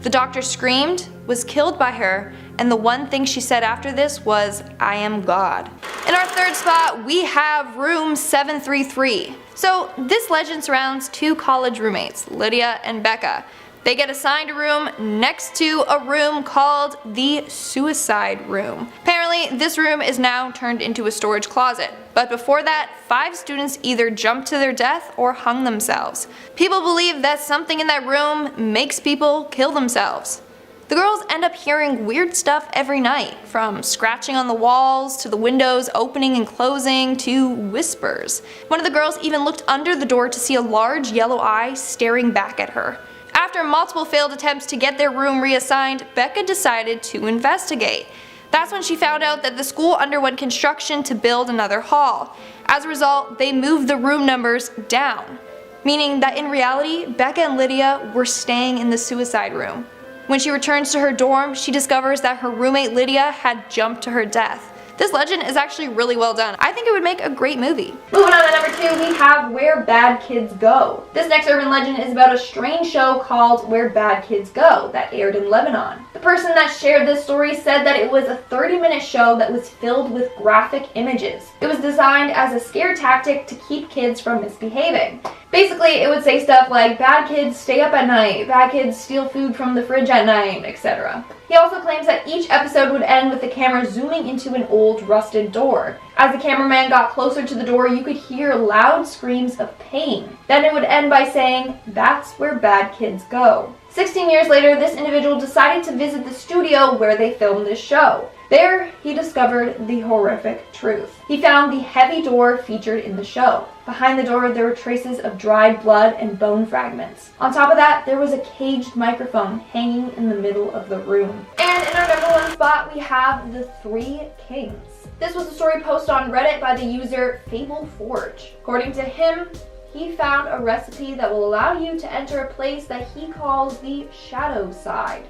The doctor screamed, was killed by her, and the one thing she said after this was, "I am God." In our 3rd spot, we have room 733. So this legend surrounds 2 college roommates, Lydia and Becca. They get assigned a room next to a room called the suicide room. Apparently, this room is now turned into a storage closet. But before that, 5 students either jumped to their death or hung themselves. People believe that something in that room makes people kill themselves. The girls end up hearing weird stuff every night, from scratching on the walls, to the windows opening and closing, to whispers. One of the girls even looked under the door to see a large yellow eye staring back at her. After multiple failed attempts to get their room reassigned, Becca decided to investigate. That's when she found out that the school underwent construction to build another hall. As a result, they moved the room numbers down, meaning that in reality, Becca and Lydia were staying in the suicide room. When she returns to her dorm, she discovers that her roommate Lydia had jumped to her death. This legend is actually really well done. I think it would make a great movie. Moving on to number 2, we have Where Bad Kids Go. This next urban legend is about a strange show called Where Bad Kids Go that aired in Lebanon. The person that shared this story said that it was a 30-minute show that was filled with graphic images. It was designed as a scare tactic to keep kids from misbehaving. Basically, it would say stuff like, bad kids stay up at night, bad kids steal food from the fridge at night, etc. He also claims that each episode would end with the camera zooming into an old rusted door. As the cameraman got closer to the door, you could hear loud screams of pain. Then it would end by saying, "That's where bad kids go." 16 years later, this individual decided to visit the studio where they filmed this show. There, he discovered the horrific truth. He found the heavy door featured in the show. Behind the door, there were traces of dried blood and bone fragments. On top of that, there was a caged microphone hanging in the middle of the room. And in our number 1 spot, we have the 3 Kings. This was a story posted on Reddit by the user FableForge. According to him, he found a recipe that will allow you to enter a place that he calls the shadow side.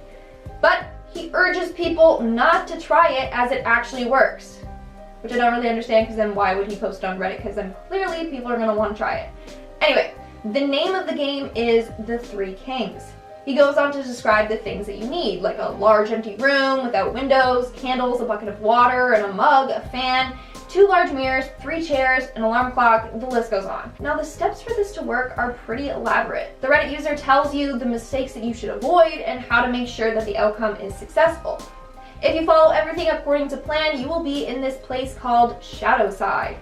But he urges people not to try it as it actually works. Which I don't really understand, because then why would he post it on Reddit? Because then clearly people are going to want to try it. Anyway, the name of the game is The Three Kings. He goes on to describe the things that you need, like a large empty room without windows, candles, a bucket of water, and a mug, a fan, 2 large mirrors, 3 chairs, an alarm clock, the list goes on. Now the steps for this to work are pretty elaborate. The Reddit user tells you the mistakes that you should avoid and how to make sure that the outcome is successful. If you follow everything according to plan, you will be in this place called Shadowside.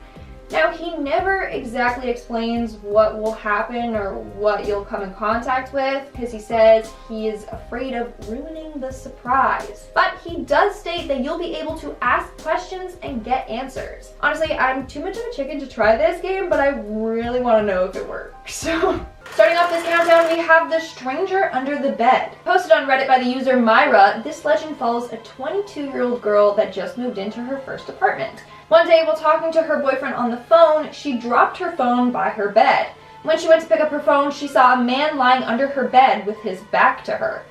Now, he never exactly explains what will happen or what you'll come in contact with, because he says he is afraid of ruining the surprise. But he does state that you'll be able to ask questions and get answers. Honestly, I'm too much of a chicken to try this game, but I really want to know if it works. So, starting off this countdown, we have The Stranger Under the Bed. Posted on Reddit by the user Myra, this legend follows a 22-year-old girl that just moved into her first apartment. One day, while talking to her boyfriend on the phone, she dropped her phone by her bed. When she went to pick up her phone, she saw a man lying under her bed with his back to her.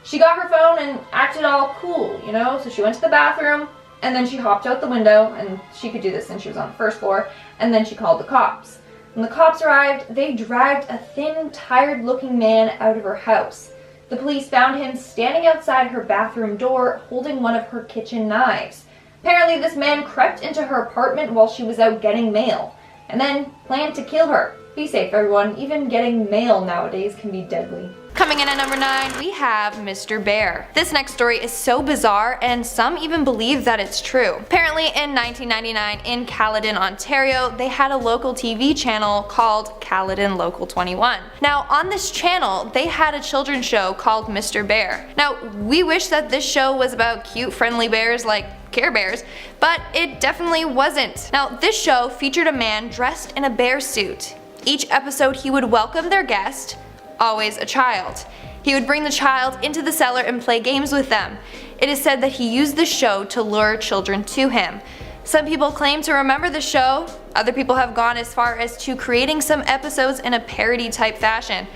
She got her phone and acted all cool, you know, so she went to the bathroom, and then she hopped out the window, and she could do this since she was on the first floor, and then she called the cops. When the cops arrived, they dragged a thin, tired-looking man out of her house. The police found him standing outside her bathroom door, holding one of her kitchen knives. Apparently, this man crept into her apartment while she was out getting mail, and then planned to kill her. Be safe, everyone. Even getting mail nowadays can be deadly. Coming in at number 9, we have MR.BEAR. This next story is so bizarre, and some even believe that it's true. Apparently, in 1999 in Caledon, Ontario, they had a local TV channel called Caledon Local 21. Now, on this channel, they had a children's show called MR.BEAR. Now, we wish that this show was about cute, friendly bears like Care Bears, but it definitely wasn't. Now, this show featured a man dressed in a bear suit. Each episode, he would welcome their guest, always a child. He would bring the child into the cellar and play games with them. It is said that he used the show to lure children to him. Some people claim to remember the show. Other people have gone as far as to creating some episodes in a parody type fashion.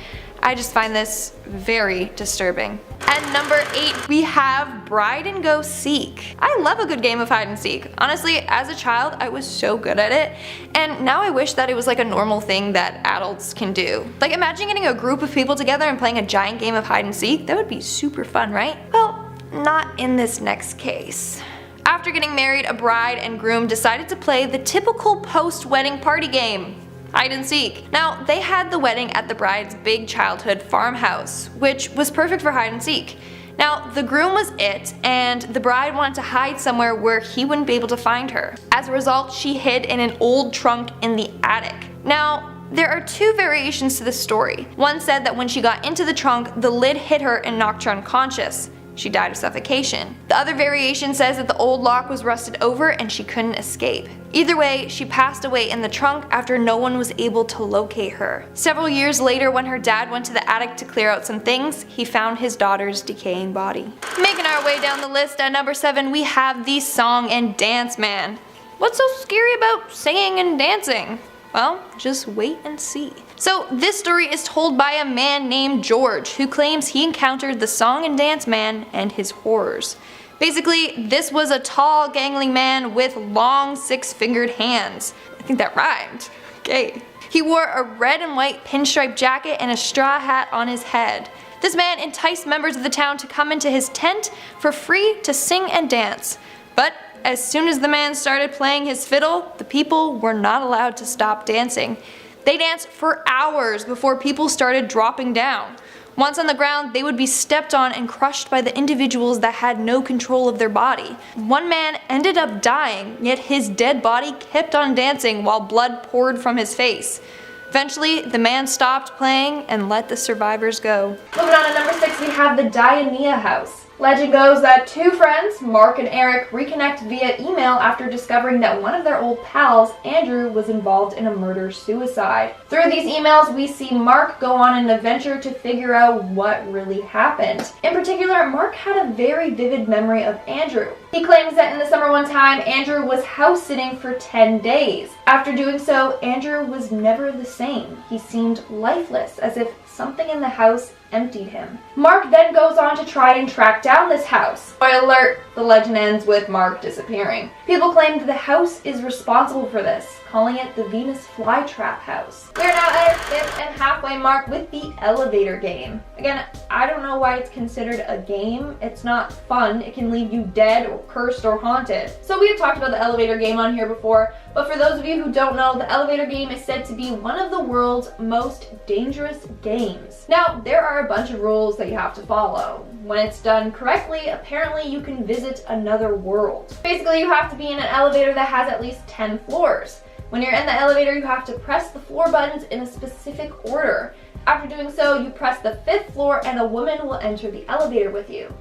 I just find this very disturbing. At number 8, we have Bride and Go Seek. I love a good game of hide and seek. Honestly, as a child, I was so good at it, and now I wish that it was like a normal thing that adults can do. Like, imagine getting a group of people together and playing a giant game of hide and seek. That would be super fun, right? Well, not in this next case. After getting married, a bride and groom decided to play the typical post-wedding party game, hide and seek. Now, they had the wedding at the bride's big childhood farmhouse, which was perfect for hide and seek. Now, the groom was it, and the bride wanted to hide somewhere where he wouldn't be able to find her. As a result, she hid in an old trunk in the attic. Now, there are 2 variations to this story. One said that when she got into the trunk, the lid hit her and knocked her unconscious. She died of suffocation. The other variation says that the old lock was rusted over and she couldn't escape. Either way, she passed away in the trunk after no one was able to locate her. Several years later, when her dad went to the attic to clear out some things, he found his daughter's decaying body. Making our way down the list, at number 7, we have the Song and Dance Man. What's so scary about singing and dancing? Well, just wait and see. So this story is told by a man named George, who claims he encountered the Song and Dance Man and his horrors. Basically, this was a tall, gangly man with long 6-fingered hands. I think that rhymed. Okay. He wore a red and white pinstripe jacket and a straw hat on his head. This man enticed members of the town to come into his tent for free to sing and dance. But as soon as the man started playing his fiddle, the people were not allowed to stop dancing. They danced for hours before people started dropping down. Once on the ground, they would be stepped on and crushed by the individuals that had no control of their body. One man ended up dying, yet his dead body kept on dancing while blood poured from his face. Eventually, the man stopped playing and let the survivors go. Moving on to number 6, we have the DIONAEA house. Legend goes that 2 friends, Mark and Eric, reconnect via email after discovering that one of their old pals, Andrew, was involved in a murder-suicide. Through these emails, we see Mark go on an adventure to figure out what really happened. In particular, Mark had a very vivid memory of Andrew. He claims that in the summer one time, Andrew was house sitting for 10 days. After doing so, Andrew was never the same. He seemed lifeless, as if something in the house emptied him. Mark then goes on to try and track down this house. Spoiler alert, the legend ends with Mark disappearing. People claim that the house is responsible for this, calling it the Venus flytrap house. We are now at our 5th and halfway mark with the elevator game. Again, I don't know why it's considered a game. It's not fun. It can leave you dead or cursed or haunted. So we have talked about the elevator game on here before, but for those of you who don't know, the elevator game is said to be one of the world's most dangerous games. Now, there are a bunch of rules that you have to follow. When it's done correctly, apparently you can visit another world. Basically, you have to be in an elevator that has at least 10 floors. When you're in the elevator, you have to press the floor buttons in a specific order. After doing so, you press the 5th floor and a woman will enter the elevator with you.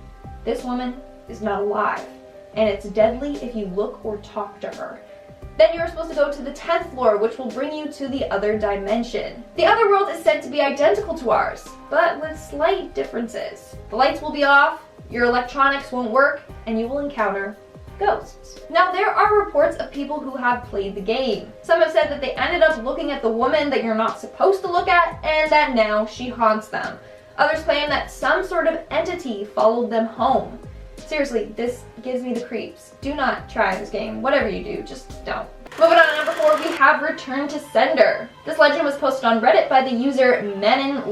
This woman is not alive, and it's deadly if you look or talk to her. Then you're supposed to go to the 10th floor, which will bring you to the other dimension. The other world is said to be identical to ours, but with slight differences. The lights will be off, your electronics won't work, and you will encounter ghosts. Now, there are reports of people who have played the game. Some have said that they ended up looking at the woman that you're not supposed to look at, and that now she haunts them. Others claim that some sort of entity followed them home. Seriously, this gives me the creeps. Do not try this game. Whatever you do, just don't. Moving on to number 4, we have Return to Sender. This legend was posted on Reddit by the user MAIDEN.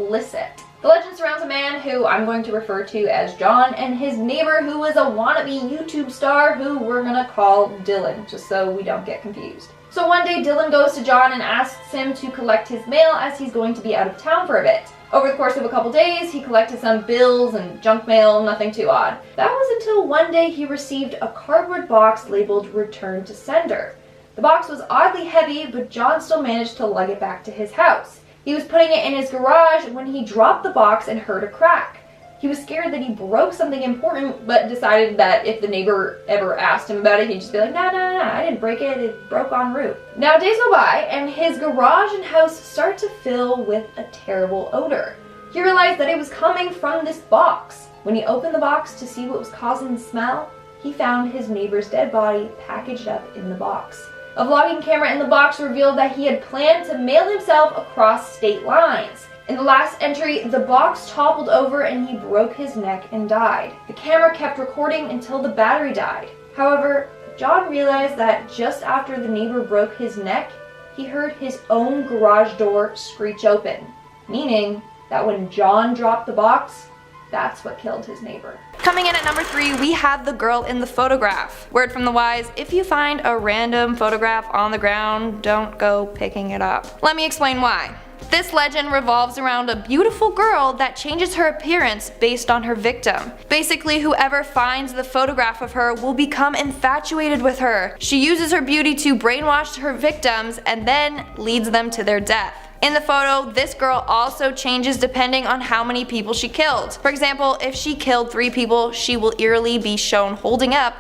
The legend surrounds a man who I'm going to refer to as John and his neighbor who is a wannabe YouTube star who we're gonna call Dylan, just so we don't get confused. So one day Dylan goes to John and asks him to collect his mail as he's going to be out of town for a bit. Over the course of a couple days, he collected some bills and junk mail, nothing too odd. That was until one day he received a cardboard box labeled Return to Sender. The box was oddly heavy, but John still managed to lug it back to his house. He was putting it in his garage when he dropped the box and heard a crack. He was scared that he broke something important, but decided that if the neighbor ever asked him about it, he'd just be like, nah, I didn't break it, it broke en route. Now days go by, and his garage and house start to fill with a terrible odor. He realized that it was coming from this box. When he opened the box to see what was causing the smell, he found his neighbor's dead body packaged up in the box. A vlogging camera in the box revealed that he had planned to mail himself across state lines. In the last entry, the box toppled over and he broke his neck and died. The camera kept recording until the battery died. However, John realized that just after the neighbor broke his neck, he heard his own garage door screech open, meaning that when John dropped the box, that's what killed his neighbor. Coming in at number 3, we have the girl in the photograph. Word from the wise, if you find a random photograph on the ground, don't go picking it up. Let me explain why. This legend revolves around a beautiful girl that changes her appearance based on her victim. Basically, whoever finds the photograph of her will become infatuated with her. She uses her beauty to brainwash her victims and then leads them to their death. In the photo, this girl also changes depending on how many people she killed. For example, if she killed 3 people, she will eerily be shown holding up,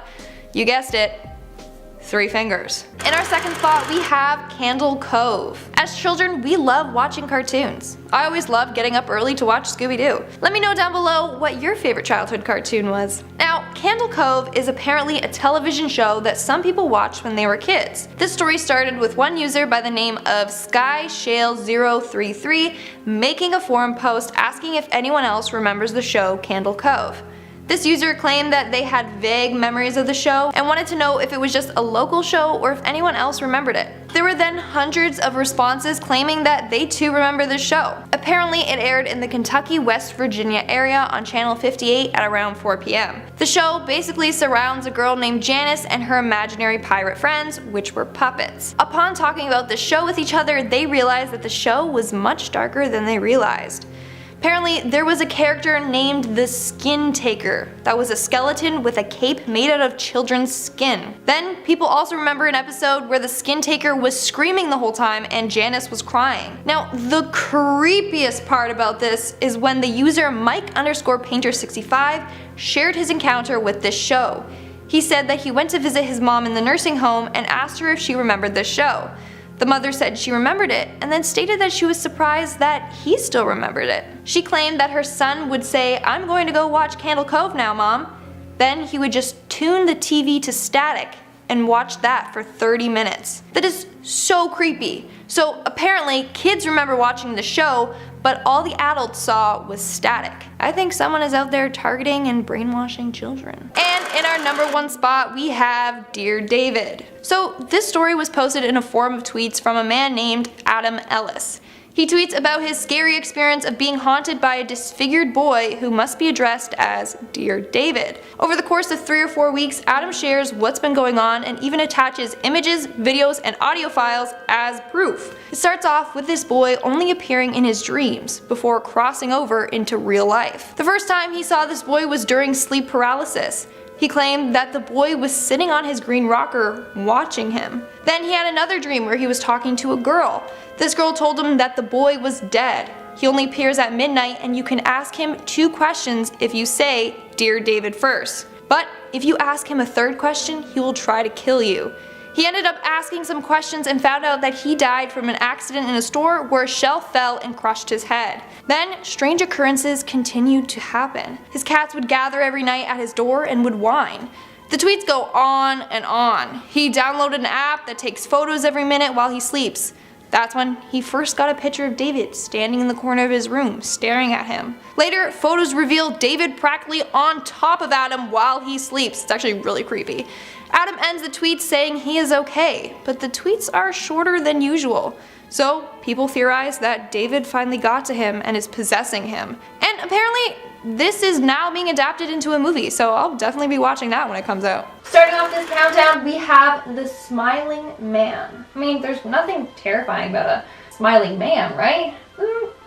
you guessed it, 3 fingers. In our second spot, we have Candle Cove. As children, we love watching cartoons. I always loved getting up early to watch Scooby-Doo. Let me know down below what your favorite childhood cartoon was. Now, Candle Cove is apparently a television show that some people watched when they were kids. This story started with one user by the name of SkyShale033 making a forum post asking if anyone else remembers the show Candle Cove. This user claimed that they had vague memories of the show and wanted to know if it was just a local show or if anyone else remembered it. There were then hundreds of responses claiming that they too remember the show. Apparently it aired in the Kentucky, West Virginia area on channel 58 at around 4 p.m. The show basically surrounds a girl named Janice and her imaginary pirate friends, which were puppets. Upon talking about the show with each other, they realized that the show was much darker than they realized. Apparently, there was a character named the Skin Taker that was a skeleton with a cape made out of children's skin. Then, people also remember an episode where the Skin Taker was screaming the whole time and Janice was crying. Now, the creepiest part about this is when the user Mike_Painter65 shared his encounter with this show. He said that he went to visit his mom in the nursing home and asked her if she remembered this show. The mother said she remembered it, and then stated that she was surprised that he still remembered it. She claimed that her son would say, "I'm going to go watch Candle Cove now, Mom," Then he would just tune the TV to static and watch that for 30 minutes. That is so creepy. So apparently kids remember watching the show, but all the adults saw was static. I think someone is out there targeting and brainwashing children. And in our number 1 spot, we have Dear David. So this story was posted in a forum of tweets from a man named Adam Ellis. He tweets about his scary experience of being haunted by a disfigured boy who must be addressed as Dear David. Over the course of 3 or 4 weeks, Adam shares what's been going on and even attaches images, videos, and audio files as proof. It starts off with this boy only appearing in his dreams, before crossing over into real life. The first time he saw this boy was during sleep paralysis. He claimed that the boy was sitting on his green rocker watching him. Then he had another dream where he was talking to a girl. This girl told him that the boy was dead. He only appears at midnight and you can ask him 2 questions if you say Dear David first. But if you ask him a 3rd question, he will try to kill you. He ended up asking some questions and found out that he died from an accident in a store where a shelf fell and crushed his head. Then, strange occurrences continued to happen. His cats would gather every night at his door and would whine. The tweets go on and on. He downloaded an app that takes photos every minute while he sleeps. That's when he first got a picture of David standing in the corner of his room, staring at him. Later, photos reveal David practically on top of Adam while he sleeps. It's actually really creepy. Adam ends the tweet saying he is okay, but the tweets are shorter than usual. So people theorize that David finally got to him and is possessing him. And apparently this is now being adapted into a movie, so I'll definitely be watching that when it comes out. Starting off this countdown, we have the Smiling Man. I mean, there's nothing terrifying about a smiling man, right?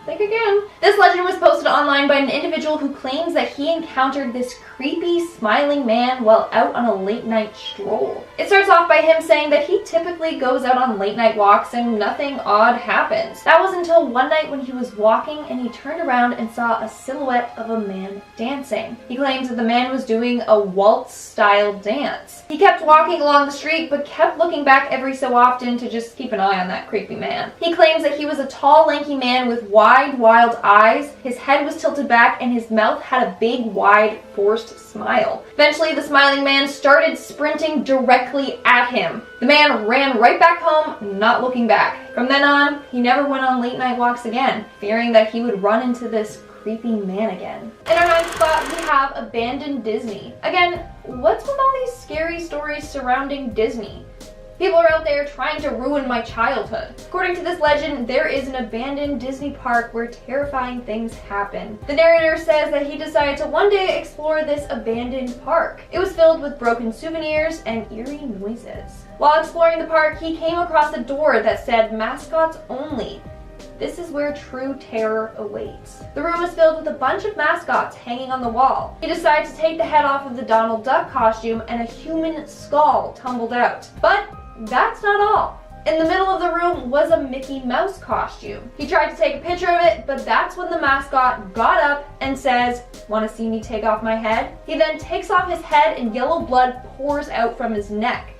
Think again. This legend was posted online by an individual who claims that he encountered this creepy smiling man while out on a late night stroll. It starts off by him saying that he typically goes out on late night walks and nothing odd happens. That was until one night when he was walking and he turned around and saw a silhouette of a man dancing. He claims that the man was doing a waltz style dance. He kept walking along the street but kept looking back every so often to just keep an eye on that creepy man. He claims that he was a tall, lanky man with wide, wild eyes. His head was tilted back and his mouth had a big, wide, forced smile. Eventually, the smiling man started sprinting directly at him. The man ran right back home, not looking back. From then on, he never went on late night walks again, fearing that he would run into this creepy man again. In our 9th spot, we have Abandoned Disney. Again, what's with all these scary stories surrounding Disney? People are out there trying to ruin my childhood. According to this legend, there is an abandoned Disney park where terrifying things happen. The narrator says that he decided to one day explore this abandoned park. It was filled with broken souvenirs and eerie noises. While exploring the park, he came across a door that said mascots only. This is where true terror awaits. The room was filled with a bunch of mascots hanging on the wall. He decided to take the head off of the Donald Duck costume and a human skull tumbled out. But that's not all. In the middle of the room was a Mickey Mouse costume. He tried to take a picture of it, but that's when the mascot got up and says, "Want to see me take off my head?" He then takes off his head and yellow blood pours out from his neck.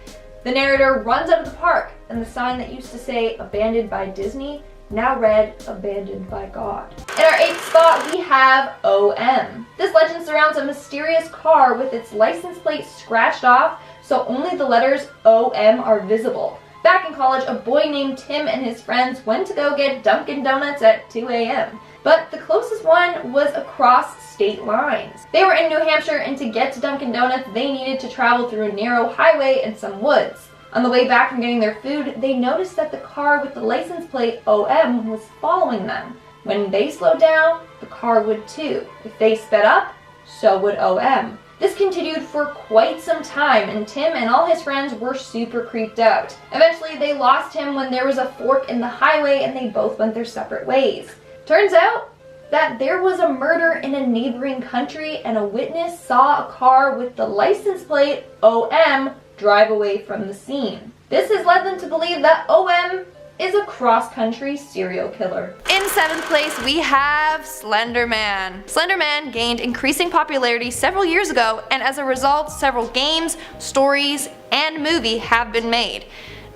The narrator runs out of the park, and the sign that used to say "Abandoned by Disney" now read "Abandoned by God." In our 8th spot, we have OM. This legend surrounds a mysterious car with its license plate scratched off, so only the letters OM are visible. Back in college, a boy named Tim and his friends went to go get Dunkin' Donuts at 2 a.m. But the closest one was across state lines. They were in New Hampshire, and to get to Dunkin' Donuts, they needed to travel through a narrow highway and some woods. On the way back from getting their food, they noticed that the car with the license plate OM was following them. When they slowed down, the car would too. If they sped up, so would OM. This continued for quite some time, and Tim and all his friends were super creeped out. Eventually, they lost him when there was a fork in the highway and they both went their separate ways. Turns out that there was a murder in a neighboring country, and a witness saw a car with the license plate OM drive away from the scene. This has led them to believe that OM is a cross-country serial killer. In 7th place, we have SLENDERMAN. SLENDERMAN gained increasing popularity several years ago, and as a result, several games, stories, and movie have been made.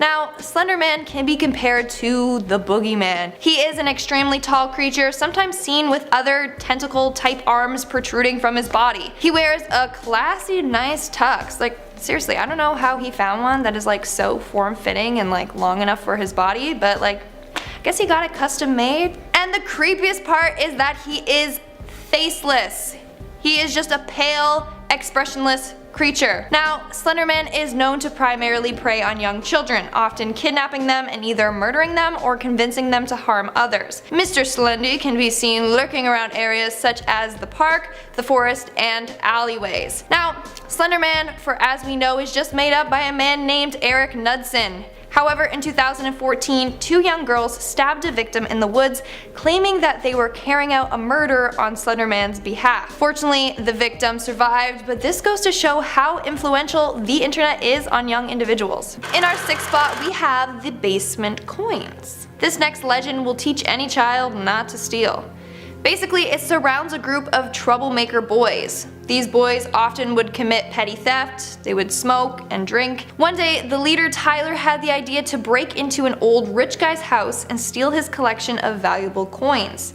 Now, Slenderman can be compared to the boogeyman. He is an extremely tall creature, sometimes seen with other tentacle-type arms protruding from his body. He wears a classy, nice tux. Like, seriously, I don't know how he found one that is like so form-fitting and like long enough for his body, but like, I guess he got it custom made. And the creepiest part is that he is faceless. He is just a pale, expressionless creature. Now, Slenderman is known to primarily prey on young children, often kidnapping them and either murdering them or convincing them to harm others. Mr. Slendy can be seen lurking around areas such as the park, the forest, and alleyways. Now, Slenderman, for as we know, is just made up by a man named Eric Knudsen. However, in 2014, 2 young girls stabbed a victim in the woods, claiming that they were carrying out a murder on Slenderman's behalf. Fortunately, the victim survived, but this goes to show how influential the internet is on young individuals. In our 6th spot, we have the basement coins. This next legend will teach any child not to steal. Basically, it surrounds a group of troublemaker boys. These boys often would commit petty theft, they would smoke and drink. One day, the leader Tyler had the idea to break into an old rich guy's house and steal his collection of valuable coins.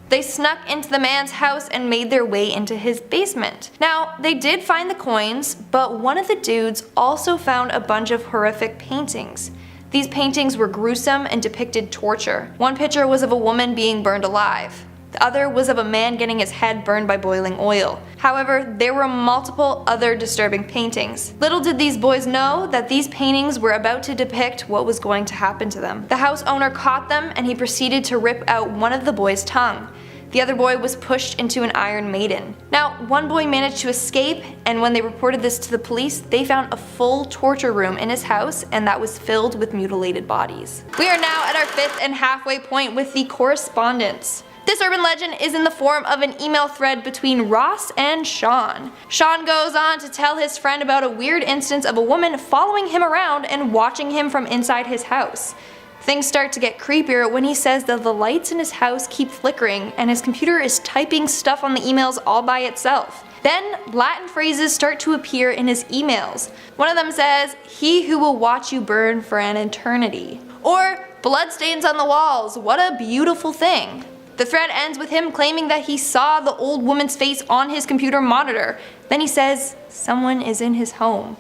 They snuck into the man's house and made their way into his basement. Now, they did find the coins, but one of the dudes also found a bunch of horrific paintings. These paintings were gruesome and depicted torture. One picture was of a woman being burned alive. The other was of a man getting his head burned by boiling oil. However, there were multiple other disturbing paintings. Little did these boys know that these paintings were about to depict what was going to happen to them. The house owner caught them and he proceeded to rip out one of the boys' tongue. The other boy was pushed into an iron maiden. Now, one boy managed to escape, and when they reported this to the police, they found a full torture room in his house, and that was filled with mutilated bodies. We are now at our 5th and halfway point with the correspondence. This urban legend is in the form of an email thread between Ross and Sean. Sean goes on to tell his friend about a weird instance of a woman following him around and watching him from inside his house. Things start to get creepier when he says that the lights in his house keep flickering and his computer is typing stuff on the emails all by itself. Then Latin phrases start to appear in his emails. One of them says, "He who will watch you burn for an eternity." Or, "Bloodstains on the walls, what a beautiful thing." The thread ends with him claiming that he saw the old woman's face on his computer monitor. Then he says, someone is in his home.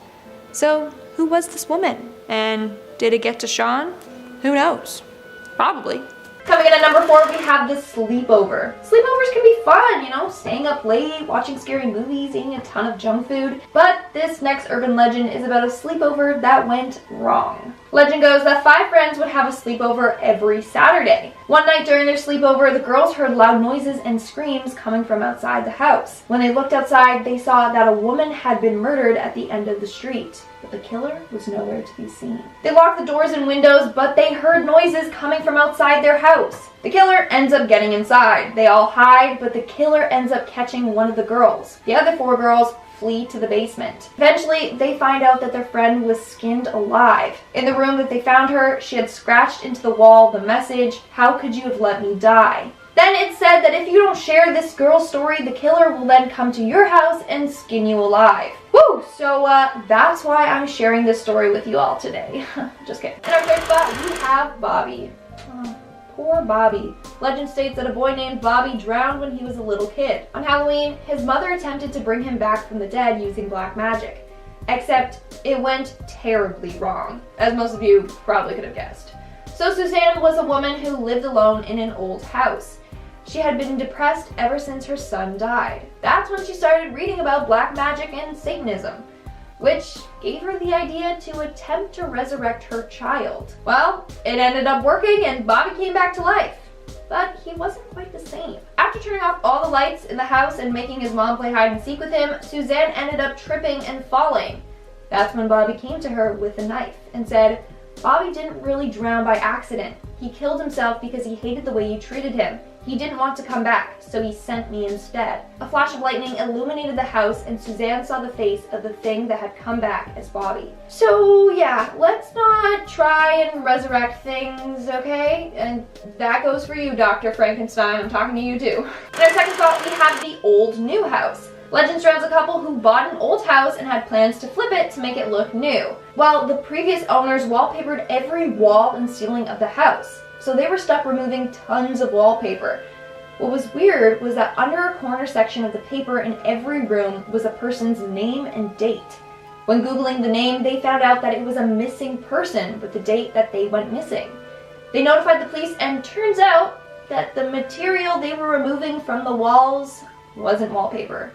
So, who was this woman? And did it get to Sean? Who knows? Probably. Coming in at number 4, we have the sleepover. Sleepovers can be fun, you know, staying up late, watching scary movies, eating a ton of junk food. But this next urban legend is about a sleepover that went wrong. Legend goes that 5 friends would have a sleepover every Saturday. One night during their sleepover, the girls heard loud noises and screams coming from outside the house. When they looked outside, they saw that a woman had been murdered at the end of the street. But the killer was nowhere to be seen. They locked the doors and windows, but they heard noises coming from outside their house. The killer ends up getting inside. They all hide, but the killer ends up catching one of the girls. The other 4 girls flee to the basement. Eventually, they find out that their friend was skinned alive. In the room that they found her, she had scratched into the wall the message, "How could you have let me die?" Then it said that if you don't share this girl's story, the killer will then come to your house and skin you alive. Woo! So that's why I'm sharing this story with you all today. Just kidding. In our 3rd spot, we have Bobby. Oh, poor Bobby. Legend states that a boy named Bobby drowned when he was a little kid. On Halloween, his mother attempted to bring him back from the dead using black magic. Except it went terribly wrong, as most of you probably could have guessed. So Suzanne was a woman who lived alone in an old house. She had been depressed ever since her son died. That's when she started reading about black magic and Satanism, which gave her the idea to attempt to resurrect her child. Well, it ended up working and Bobby came back to life. But he wasn't quite the same. After turning off all the lights in the house and making his mom play hide and seek with him, Suzanne ended up tripping and falling. That's when Bobby came to her with a knife and said, "Bobby didn't really drown by accident. He killed himself because he hated the way you treated him. He didn't want to come back, so he sent me instead." A flash of lightning illuminated the house and Suzanne saw the face of the thing that had come back as Bobby. So yeah, let's not try and resurrect things, okay? And that goes for you, Dr. Frankenstein. I'm talking to you too. In our 2nd spot, we have the old new house. Legend surrounds a couple who bought an old house and had plans to flip it to make it look new, while the previous owners wallpapered every wall and ceiling of the house, so they were stuck removing tons of wallpaper. What was weird was that under a corner section of the paper in every room was a person's name and date. When Googling the name, they found out that it was a missing person with the date that they went missing. They notified the police, and turns out that the material they were removing from the walls wasn't wallpaper.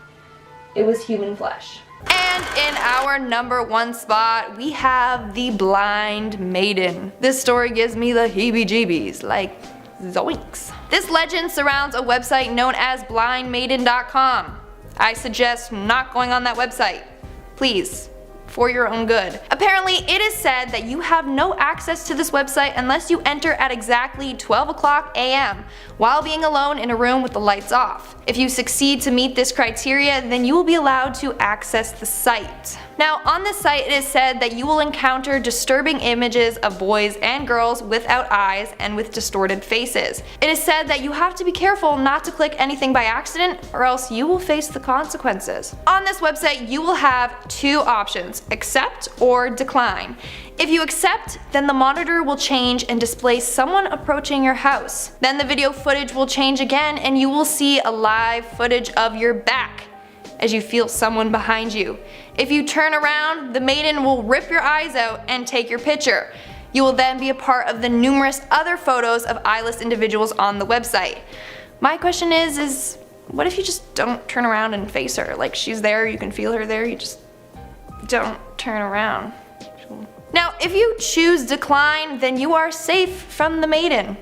It was human flesh. And in our number 1 spot, we have the Blind Maiden. This story gives me the heebie-jeebies, like zoinks. This legend surrounds a website known as blindmaiden.com. I suggest not going on that website. Please. For your own good. Apparently, it is said that you have no access to this website unless you enter at exactly 12 o'clock a.m. while being alone in a room with the lights off. If you succeed to meet this criteria, then you will be allowed to access the site. Now, on this site, it is said that you will encounter disturbing images of boys and girls without eyes and with distorted faces. It is said that you have to be careful not to click anything by accident, or else you will face the consequences. On this website, you will have 2 options: accept or decline. If you accept, then the monitor will change and display someone approaching your house. Then the video footage will change again, and you will see a live footage of your back as you feel someone behind you. If you turn around, the maiden will rip your eyes out and take your picture. You will then be a part of the numerous other photos of eyeless individuals on the website. My question is what if you just don't turn around and face her? Like, she's there, you can feel her there, you just don't turn around. Now, if you choose decline, then you are safe from the maiden.